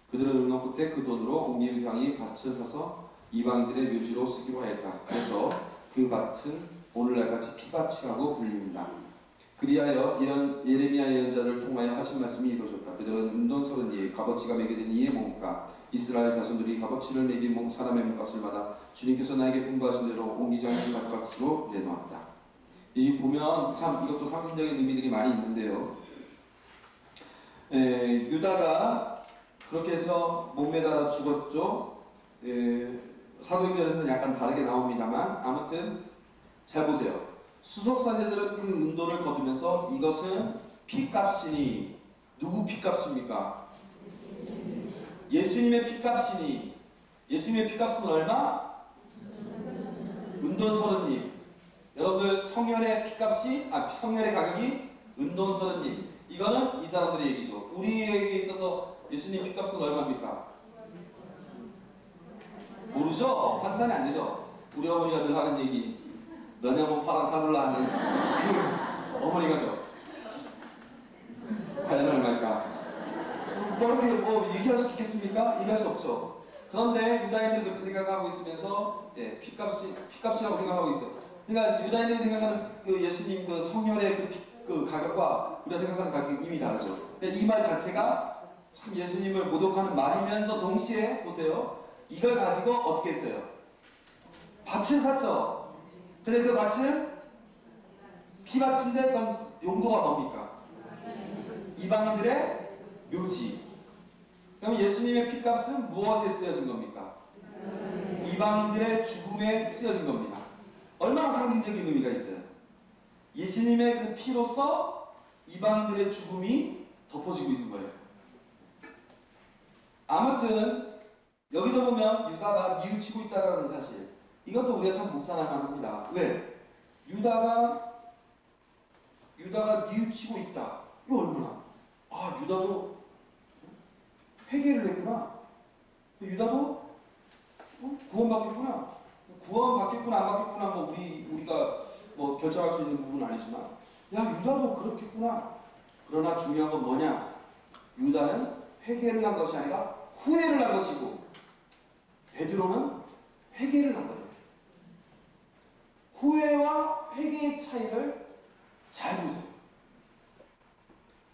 그들은 운동 끝에 그 돈으로 옥리우향이 밭을 사서 이방인들의 묘지로 쓰기로 하였다. 그래서 그 밭은 오늘날같이 피밭이라고 불립니다. 그리하여 이런 예레미야 예언자를 통하여 하신 말씀이 이루어졌다. 그들은 은돈 30이 값어치가 매겨진 이의 몸값 이스라엘 자손들이 값어치를 매긴 사람의 몸값을 받아 주님께서 나에게 분부하신 대로 옹기장의 값값으로 내놓았다. 이 보면 참 이것도 상징적인 의미들이 많이 있는데요. 유다가 그렇게 해서 못 매달아 죽었죠. 사도행전에서는 약간 다르게 나옵니다만 아무튼 잘 보세요. 수석사제들은 그 은돈을 거두면서 이것은 피값이니 누구 피값입니까? 예수님의 피값이니 예수님의 피값은 얼마? 은돈 30잎. 여러분들 성혈의 피값이 성혈의 가격이 은돈 30잎. 이거는 이 사람들의 얘기죠. 우리에게 있어서 예수님 피값은 얼마입니까? 모르죠? 환산이 안 되죠? 우리 어머니가 늘 하는 얘기 너냐면 파랑 사불라 하는 그 어머니가요. 과연 얼마일까? 그렇게 뭐 얘기할 수 있겠습니까? 얘기할 수 없죠. 그런데 유다인들은 그렇게 생각하고 있으면서 피값이라고 생각하고 있어요. 그러니까 유다인들이 생각하는 그 예수님 그 성혈의 그 가격과 우리가 생각하는 가격이 이미 다르죠. 이 말 자체가 참 예수님을 모독하는 말이면서 동시에 보세요. 이걸 가지고 어떻게 했어요? 밭을 샀죠. 근데 그 밭은 피밭인데 그건 용도가 뭡니까? 이방인들의 묘지. 그럼 예수님의 피값은 무엇에 쓰여진 겁니까? 이방인들의 죽음에 쓰여진 겁니다. 얼마나 상징적인 의미가 있어요? 예수님의 그 피로서 이방인들의 죽음이 덮어지고 있는 거예요. 아무튼 여기서 보면 유다가 뉘우치고 있다는 사실, 이것도 우리가 참 묵상할 만합니다. 왜? 유다가 뉘우치고 있다. 이거 얼마나? 유다도 회개를 했구나. 유다도 구원받겠구나. 구원받겠구나 안 받겠구나 뭐 우리가 뭐 결정할 수 있는 부분은 아니지만 유다도 그렇겠구나. 그러나 중요한 건 뭐냐? 유다는 회개를 한 것이 아니라 후회를 한 것이고 베드로는 회개를 한 거예요. 후회와 회개의 차이를 잘 보세요.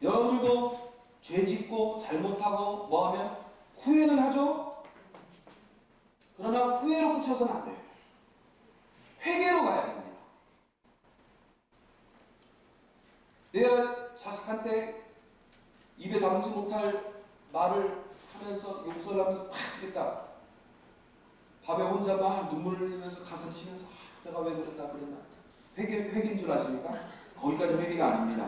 여러분들도 죄 짓고 잘못하고 뭐하면 후회는 하죠? 그러나 후회로 그쳐서는 안 돼요. 회개로 가야 됩니다. 내가 자식한테 입에 담지 못할 말을 하면서 용서를 하면서 막 했다. 밤에 혼자 막 눈물을 흘리면서 가슴 치면서 내가 왜 그랬나. 회개인 줄 아십니까? 거기까지 회개가 아닙니다.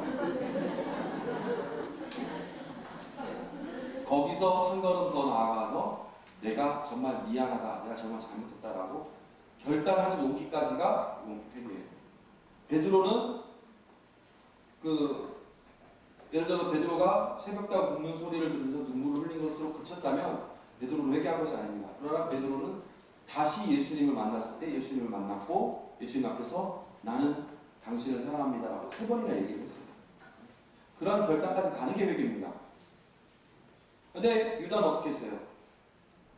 거기서 한 걸음 더 나아가서 내가 정말 미안하다, 내가 정말 잘못했다라고 결단하는 용기까지가 회개예요. 베드로는 예를 들어 베드로가 새벽다고 굽는 소리를 들으면서 눈물을 흘린 것으로 그쳤다면 베드로는 회개한 것이 아닙니다. 그러나 베드로는 다시 예수님을 만났을 때 예수님을 만났고 예수님 앞에서 나는 당신을 사랑합니다라고 3번이나 얘기했습니다. 그런 결단까지 가는 게 회개입니다. 그런데 유다는 어떻게 했어요?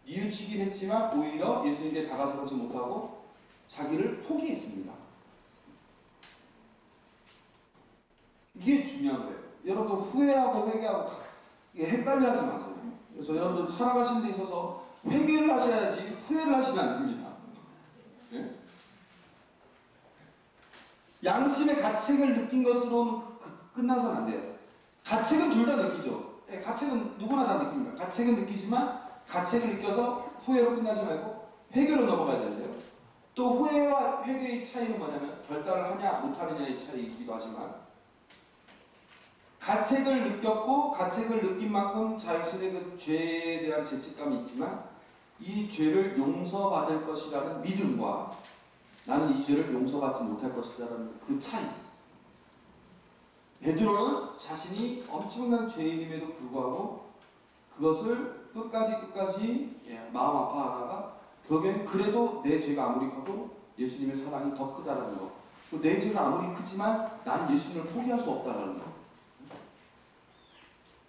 뉘우치긴 했지만 오히려 예수님께 다가서지 못하고 자기를 포기했습니다. 이게 중요한 거예요. 여러분 후회하고 회개하고 이게 헷갈려 하지 마세요. 그래서 여러분들 살아가시는 데 있어서 회개를 하셔야지 후회를 하시면 안 됩니다. 네? 양심의 가책을 느낀 것으로는 끝나서는 안 돼요. 가책은 둘 다 느끼죠. 예, 가책은 누구나 다 느낍니다. 가책은 느끼지만 가책을 느껴서 후회로 끝나지 말고 회개로 넘어가야 되는데요. 또 후회와 회개의 차이는 뭐냐면 결단을 하냐 못하느냐의 차이이기도 하지만 가책을 느꼈고 가책을 느낀 만큼 자신의 그 죄에 대한 죄책감이 있지만 이 죄를 용서받을 것이라는 믿음과 나는 이 죄를 용서받지 못할 것이라는 그 차이. 베드로는 자신이 엄청난 죄인임에도 불구하고 그것을 끝까지 마음 아파하다가 결국엔 그래도 내 죄가 아무리 커도 예수님의 사랑이 더 크다라는 거. 또 내 죄가 아무리 크지만 나는 예수님을 포기할 수 없다라는 거.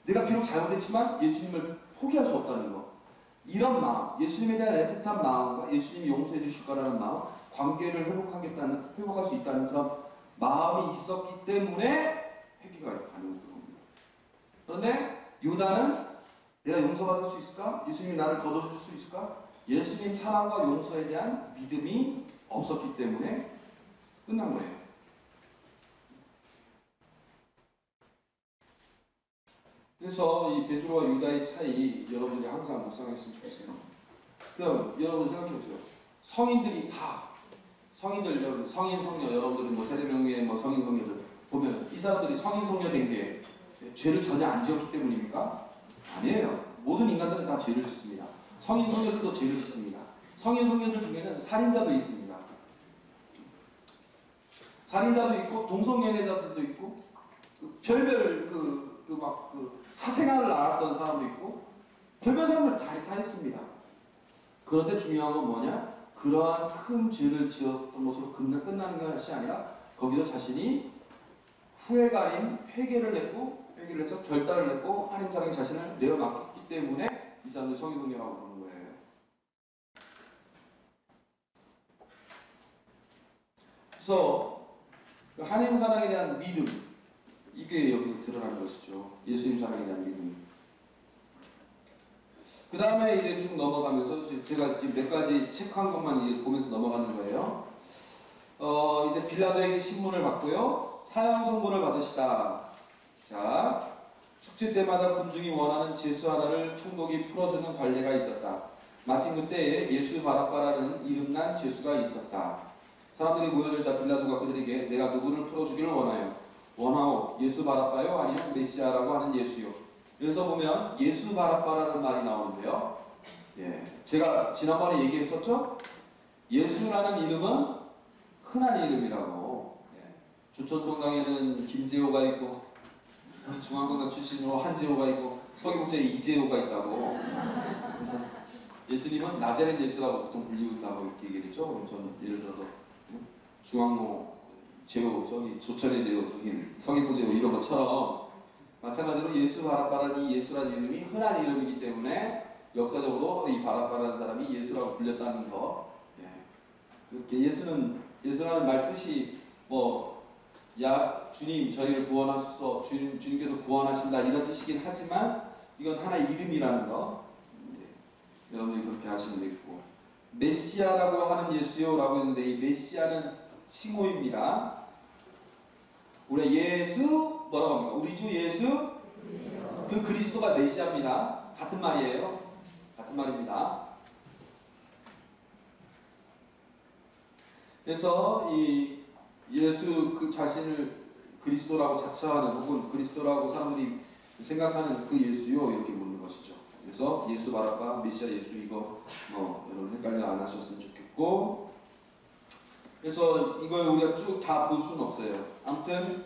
내가 비록 잘못했지만 예수님을 포기할 수 없다는 거. 이런 마음, 예수님에 대한 애틋한 마음과 예수님이 용서해 주실 거라는 마음, 관계를 회복할 수 있다는 그런 마음이 있었기 때문에 회개가 가능했던 겁니다. 그런데 유다는 내가 용서받을 수 있을까? 예수님이 나를 걷어줄 수 있을까? 예수님 사랑과 용서에 대한 믿음이 없었기 때문에 끝난 거예요. 그래서 이 베드로와 유다의 차이 여러분들이 항상 묵상했으면 좋겠어요. 그럼 여러분 생각해보세요. 성인들이 다 성인들 여러분 성인 성녀 여러분들은 뭐 세례명예 뭐 성인 성녀들 보면 이 사람들이 성인 성녀 된 게 죄를 전혀 안 지었기 때문입니까? 아니에요. 모든 인간들은 다 죄를 짓습니다. 성인 성녀들도 죄를 짓습니다. 성인 성녀들 중에는 살인자도 있습니다. 살인자도 있고 동성연애자들도 있고 별별 사생활을 알았던 사람도 있고 별별 사람들 다 있습니다. 그런데 중요한 건 뭐냐? 그러한 큰 죄를 지었던 것으로 끝나는 것이 아니라 거기서 자신이 후회가 회개를 해서 결단을 냈고 하나님 사랑의 자신을 내어놨기 때문에 이 사람들 성인성녀라고 부르는 거예요. 그래서 하나님 사랑에 대한 믿음 이게 여기 드러나는 것이죠. 예수님 사랑에 대한 믿음. 그 다음에 이제 쭉 넘어가면서 제가 지금 몇 가지 체크한 것만 보면서 넘어가는 거예요. 이제 빌라도에게 신문을 받고요. 사형 선고를 받으시다. 자, 축제 때마다 군중이 원하는 제수 하나를 총독이 풀어주는 관례가 있었다. 마침 그때에 예수 바라바라는 이름난 제수가 있었다. 사람들이 모여들자 빌라도가 그들에게 내가 누구를 풀어주기를 원하오. 예수 바라바요? 아니면 메시아라고 하는 예수요. 여기서 보면 예수 바라바라는 말이 나오는데요. 제가 지난번에 얘기했었죠? 예수라는 이름은 흔한 이름이라고. 조천동강에는 김재호가 있고 중앙동강 출신으로 한재호가 있고 서귀복제에 이재호가 있다고. 그래서 예수님은 나자렛 예수라고 보통 불리운다고 이렇게 얘기했죠. 저는 예를 들어서 중앙로 제호, 저기 조천의 제호, 저기 서귀포 제호 이런 것처럼 마찬가지로 예수 바라바라는 이 예수라는 이름이 흔한 이름이기 때문에 역사적으로 이 바라바라는 사람이 예수라고 불렸다는 거. 그렇게 예수라는 말 뜻이 주님 저희를 구원하소서 주님께서 구원하신다 이런 뜻이긴 하지만 이건 하나의 이름이라는 거. 여러분이 그렇게 하시면 되겠고 메시아라고 하는 예수요라고 했는데 이 메시아는 칭호입니다. 우리 예수 뭐라고 합니까? 우리 주 예수 그 그리스도가 메시아입니다. 같은 말이에요. 같은 말입니다. 그래서 이 예수 그 자신을 그리스도라고 자처하는 혹은 그리스도라고 사람들이 생각하는 그 예수요 이렇게 묻는 것이죠. 그래서 예수 바라바 메시아 예수 이거 여러분 헷갈려 안 하셨으면 좋겠고 그래서 이걸 우리가 쭉 다 볼 수는 없어요. 아무튼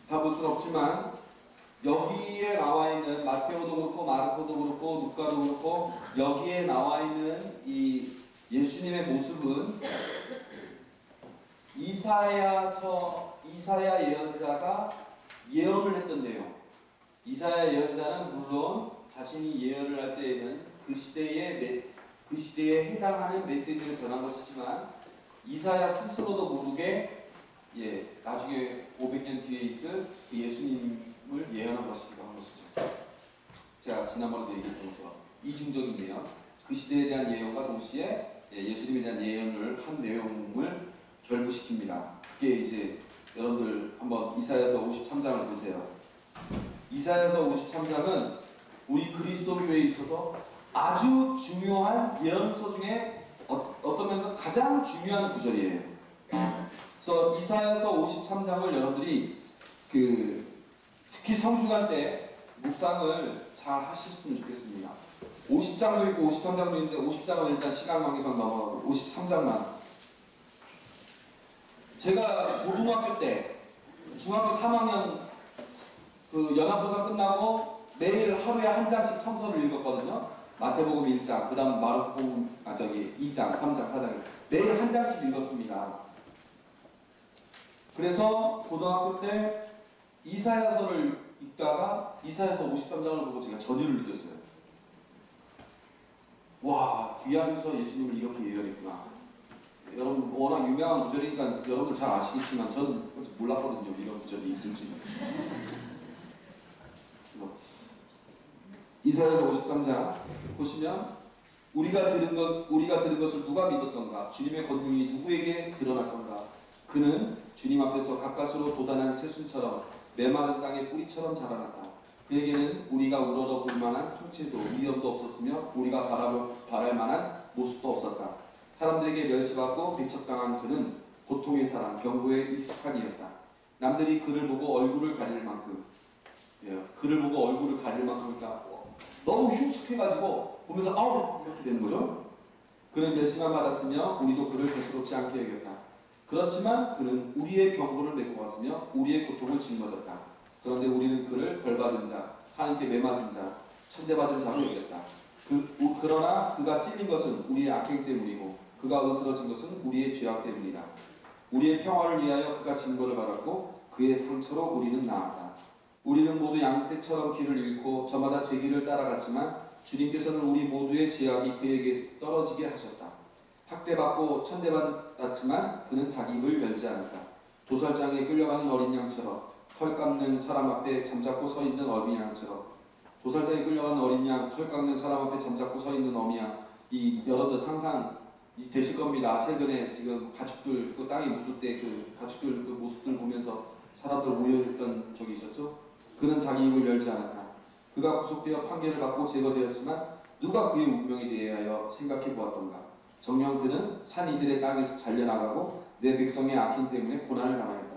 다 볼 수는 없지만 여기에 나와 있는 마테오도 그렇고 마르코도 그렇고 누가도 그렇고 여기에 나와 있는 이 예수님의 모습은 이사야 예언자가 예언을 했던 내용. 이사야 예언자는 물론 자신이 예언을 할 때에는 그 시대에 해당하는 메시지를 전한 것이지만 이사야 스스로도 모르게 나중에 500년 뒤에 있을 그 예수님을 예언한 것이기도 한 것이죠. 제가 지난번에도 얘기했던 것처럼 이중적인 예언, 그 시대에 대한 예언과 동시에 예수님에 대한 예언을 한 내용을 결부시킵니다. 그게 이제 여러분들 한번 이사야서 53장을 보세요. 이사야서 53장은 우리 그리스도 교회에 있어서 아주 중요한 예언서 중에 어떤 면에서 가장 중요한 구절이에요. 그래서 이사야서 53장을 여러분들이 특히 성주간 때 묵상을 잘 하셨으면 좋겠습니다. 50장도 있고 53장도 있는데 50장은 일단 시간 관계상 넘어가고 53장만. 제가 고등학교 때 중학교 3학년 그 연합고사 끝나고 매일 하루에 한 장씩 성서를 읽었거든요. 마태복음 1장, 그 다음 마르코복음 2장, 3장, 4장 매일 한 장씩 읽었습니다. 그래서 고등학교 때 이사야서를 읽다가 이사야서 53장을 보고 제가 전율을 느꼈어요. 와, 귀하면서 예수님을 이렇게 예언했구나. 여러분 워낙 유명한 구절이니까 여러분들 잘 아시겠지만 저는 몰랐거든요. 이런 구절이 있을지. 이사야서 53장 보시면 우리가 들은 것을 누가 믿었던가? 주님의 권능이 누구에게 드러났던가? 그는 주님 앞에서 가까스로 돋아난 새순처럼 메마른 땅의 뿌리처럼 자라났다. 그에게는 우리가 우러러 볼 만한 통치도 위엄도 없었으며 우리가 바랄 만한 모습도 없었다. 사람들에게 멸시받고 배척당한 그는 고통의 사람, 병고에 익숙한 이였다. 남들이 그를 보고 얼굴을 가릴 만큼 그러니까 너무 흉측해가지고 보면서 아우 이렇게 되는 거죠. 그는 멸시만 받았으며 우리도 그를 대수롭지 않게 여겼다. 그렇지만 그는 우리의 병고를 메고 왔으며 우리의 고통을 짊어졌다. 그런데 우리는 그를 벌받은 자, 하나님께 매맞은 자, 천대받은 자로 여겼다. 그러나 그가 찔린 것은 우리의 악행 때문이고 그가 으스러진 것은 우리의 죄악 때문이다. 우리의 평화를 위하여 그가 징벌을 받았고 그의 상처로 우리는 나았다. 우리는 모두 양떼처럼 길을 잃고 저마다 제 길을 따라갔지만 주님께서는 우리 모두의 죄악이 그에게 떨어지게 하셨다. 학대받고 천대받았지만 그는 자기 입을 열지 않았다. 도살장에 끌려가는 어린 양처럼 털 깎는 사람 앞에 잠자코 서 있는 어린 양처럼 도살장에 끌려가는 어린 양, 털 깎는 사람 앞에 잠자코 서 있는 어미 양. 여러분들 상상 되실 겁니다. 최근에 지금 가축들 그 땅에 묻을 때 그 가축들 그 모습들 보면서 사람들 모여있던 적이 있었죠. 그는 자기 입을 열지 않았다. 그가 구속되어 판결을 받고 제거되었지만 누가 그의 운명에 대하여 생각해 보았던가. 정녕 그는 산 이들의 땅에서 잘려나가고 내 백성의 악행 때문에 고난을 당하였다.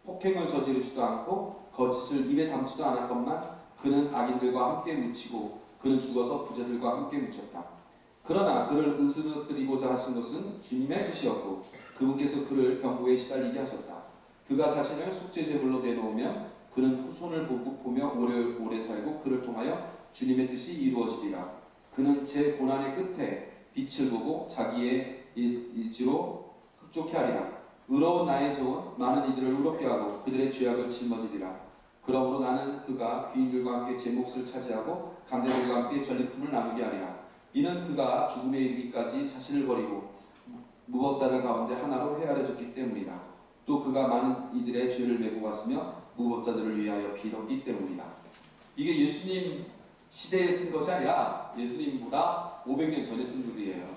폭행을 저지르지도 않고 거짓을 입에 담지도 않았건만 그는 악인들과 함께 묻히고 그는 죽어서 부자들과 함께 묻혔다. 그러나 그를 으스러뜨리고자 하신 것은 주님의 뜻이었고 그분께서 그를 병고에 시달리게 하셨다. 그가 자신을 속죄제물로 내놓으면 그는 후손을 보며 오래 살고 그를 통하여 주님의 뜻이 이루어지리라. 그는 제 고난의 끝에 빛을 보고 자기의 일지로 흡족해 하리라. 의로운 나의 종은 많은 이들을 의롭게 하고 그들의 죄악을 짊어지리라. 그러므로 나는 그가 귀인들과 함께 제 몫을 차지하고 강자들과 함께 전리품을 나누게 하리라. 이는 그가 죽음에 이르기까지 자신을 버리고 무법자들 가운데 하나로 헤아려졌기 때문이다. 또 그가 많은 이들의 죄를 메고 갔으며 무법자들을 위하여 빌었기 때문이다. 이게 예수님 시대에 쓴 것이 아니라 예수님보다 500년 전에 쓴 글이에요.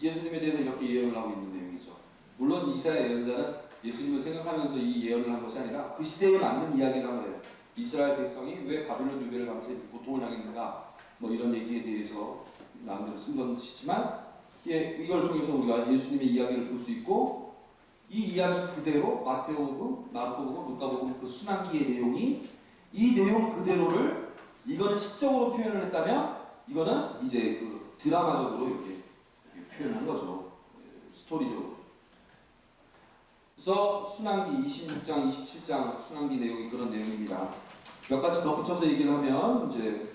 예수님에 대해서 이렇게 예언을 하고 있는 내용이죠. 물론 이사야 예언자는 예수님을 생각하면서 이 예언을 한 것이 아니라 그 시대에 맞는 이야기를 한 거예요. 이스라엘 백성이 왜 바벨론 유배를 가면서 고통을 당했는가, 뭐 이런 얘기에 대해서 나름대로 쓴 것이지만 이걸 통해서 우리가 예수님의 이야기를 볼 수 있고 이 이야기 그대로 마태복음, 마르코복음, 루카복음 그 순환기의 내용이 이 내용 그대로를 이거는 시적으로 표현을 했다면 이거는 이제 그 드라마적으로 이렇게 표현한 거죠. 스토리적으로. 그래서 순환기 26장, 27장 순환기 내용이 그런 내용입니다. 몇 가지 덧붙여서 얘기를 하면 이제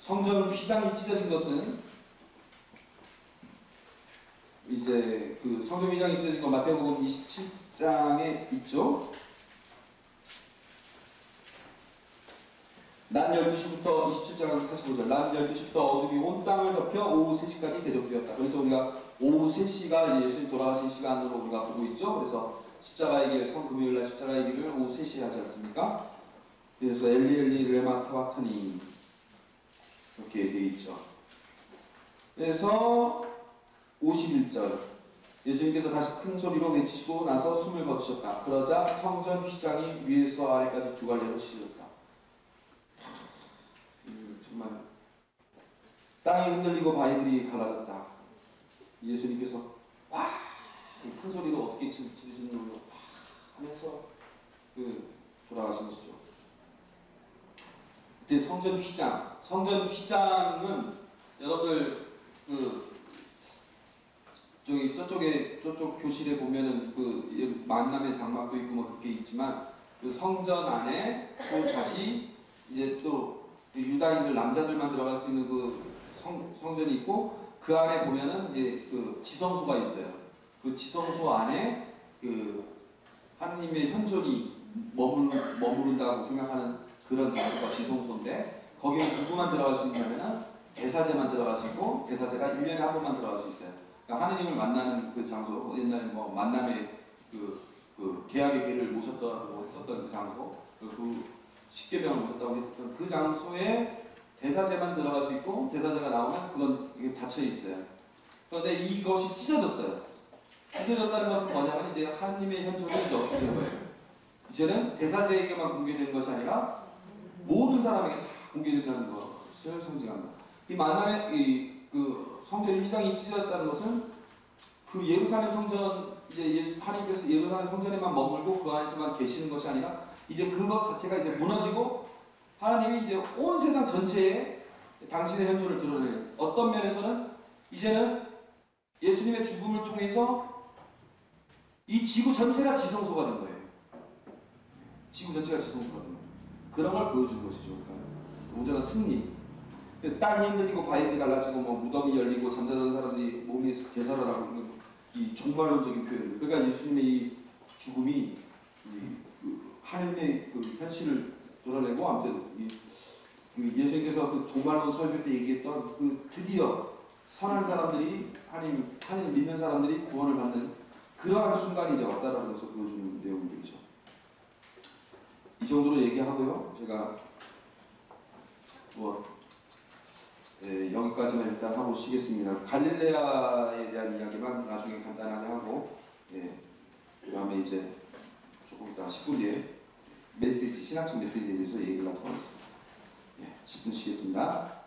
성전 휘장이 찢어진 것은 이제 그 성전 휘장이 찢어진 건 마태복음 27장에 있죠. 낮 12시부터 27장 45절 낮 12시부터 어둠이 온 땅을 덮여 오후 3시까지 대적되었다. 그래서 우리가 오후 3시가 예수님 돌아가신 시간으로 우리가 보고 있죠. 그래서 십자가의 길, 성금요일날 십자가의 길을 오후 3시에 하지 않습니까? 그래서 엘리 레마 사바타니 이렇게 되어 있죠. 그래서 51절 예수님께서 다시 큰 소리로 외치시고 나서 숨을 거두셨다. 그러자 성전 휘장이 위에서 아래까지 두 갈래로 찢어졌다. 정말 땅이 흔들리고 바위들이 갈라졌다. 예수님께서 와! 큰 소리로 어떻게 지르시는 거 하면서 돌아가신 것이죠. 그때 성전 휘장은 여러분들 저쪽 교실에 보면은 만남의 장막도 있고 뭐 그렇게 있지만 그 성전 안에 또 다시 이제 또 유다인들 남자들만 들어갈 수 있는 그 성전이 있고 그 안에 보면은 이제 그 지성소가 있어요. 그 지성소 안에 그 하느님의 현존이 머무른다고 생각하는 그런 장소가 지성소인데 거기에 누구만 들어갈 수 있냐면은 대사제만 들어갈 수 있고 대사제가 1년에 한 번만 들어갈 수 있어요. 그러니까 하느님을 만나는 그 장소, 옛날에 뭐 만남의 그 계약의 계를 모셨던 그 장소, 그 십계명을 모셨다고 했던 그 장소에 대사제만 들어갈 수 있고 대사제가 나오면 그건 이게 닫혀 있어요. 그런데 이것이 찢어졌어요. 찢어졌다는 것은 뭐냐면 이제 하느님의 현존이 이제 어떻게 된 거예요? 이제는 대사제에게만 공개되는 것이 아니라 모든 사람에게 다 공개된다는 것을 상징합니다. 이 만남의 그 성전 휘장이 찢어졌다는 것은 그 예루살렘 성전 이제 하나님께서 예루살렘 성전에만 머물고 그 안에서만 계시는 것이 아니라 이제 그것 자체가 이제 무너지고 하나님이 이제 온 세상 전체에 당신의 현존을 드러내는 어떤 면에서는 이제는 예수님의 죽음을 통해서 이 지구 전체가 지성소가 된 거예요. 지구 전체가 지성소가 된 거예요. 그런 걸 보여주는 것이죠. 그러니까 온전한 승리. 땅이 흔들리고 바위들이 갈라지고 뭐 무덤이 열리고 잠자던 사람들이 몸이 개살아나고 있는 이 종말론적인 표현. 그러니까 예수님의 이 죽음이 하나님의 그 현실을 드러내고 아무튼 예수님께서 그 종말론 설교 때 얘기했던 그 드디어 선한 사람들이 하나님 믿는 사람들이 구원을 받는 그러한 순간이 이제 왔다라는 것을 보여주는 내용들이죠. 이 정도로 얘기하고요. 제가 여기까지만 일단 하고 쉬겠습니다. 갈릴레아에 대한 이야기만 나중에 간단하게 하고, 그 다음에 이제 조금 이따 10분 뒤에 신학적 메시지에 대해서 얘기를 하도록 하겠습니다. 10분 쉬겠습니다.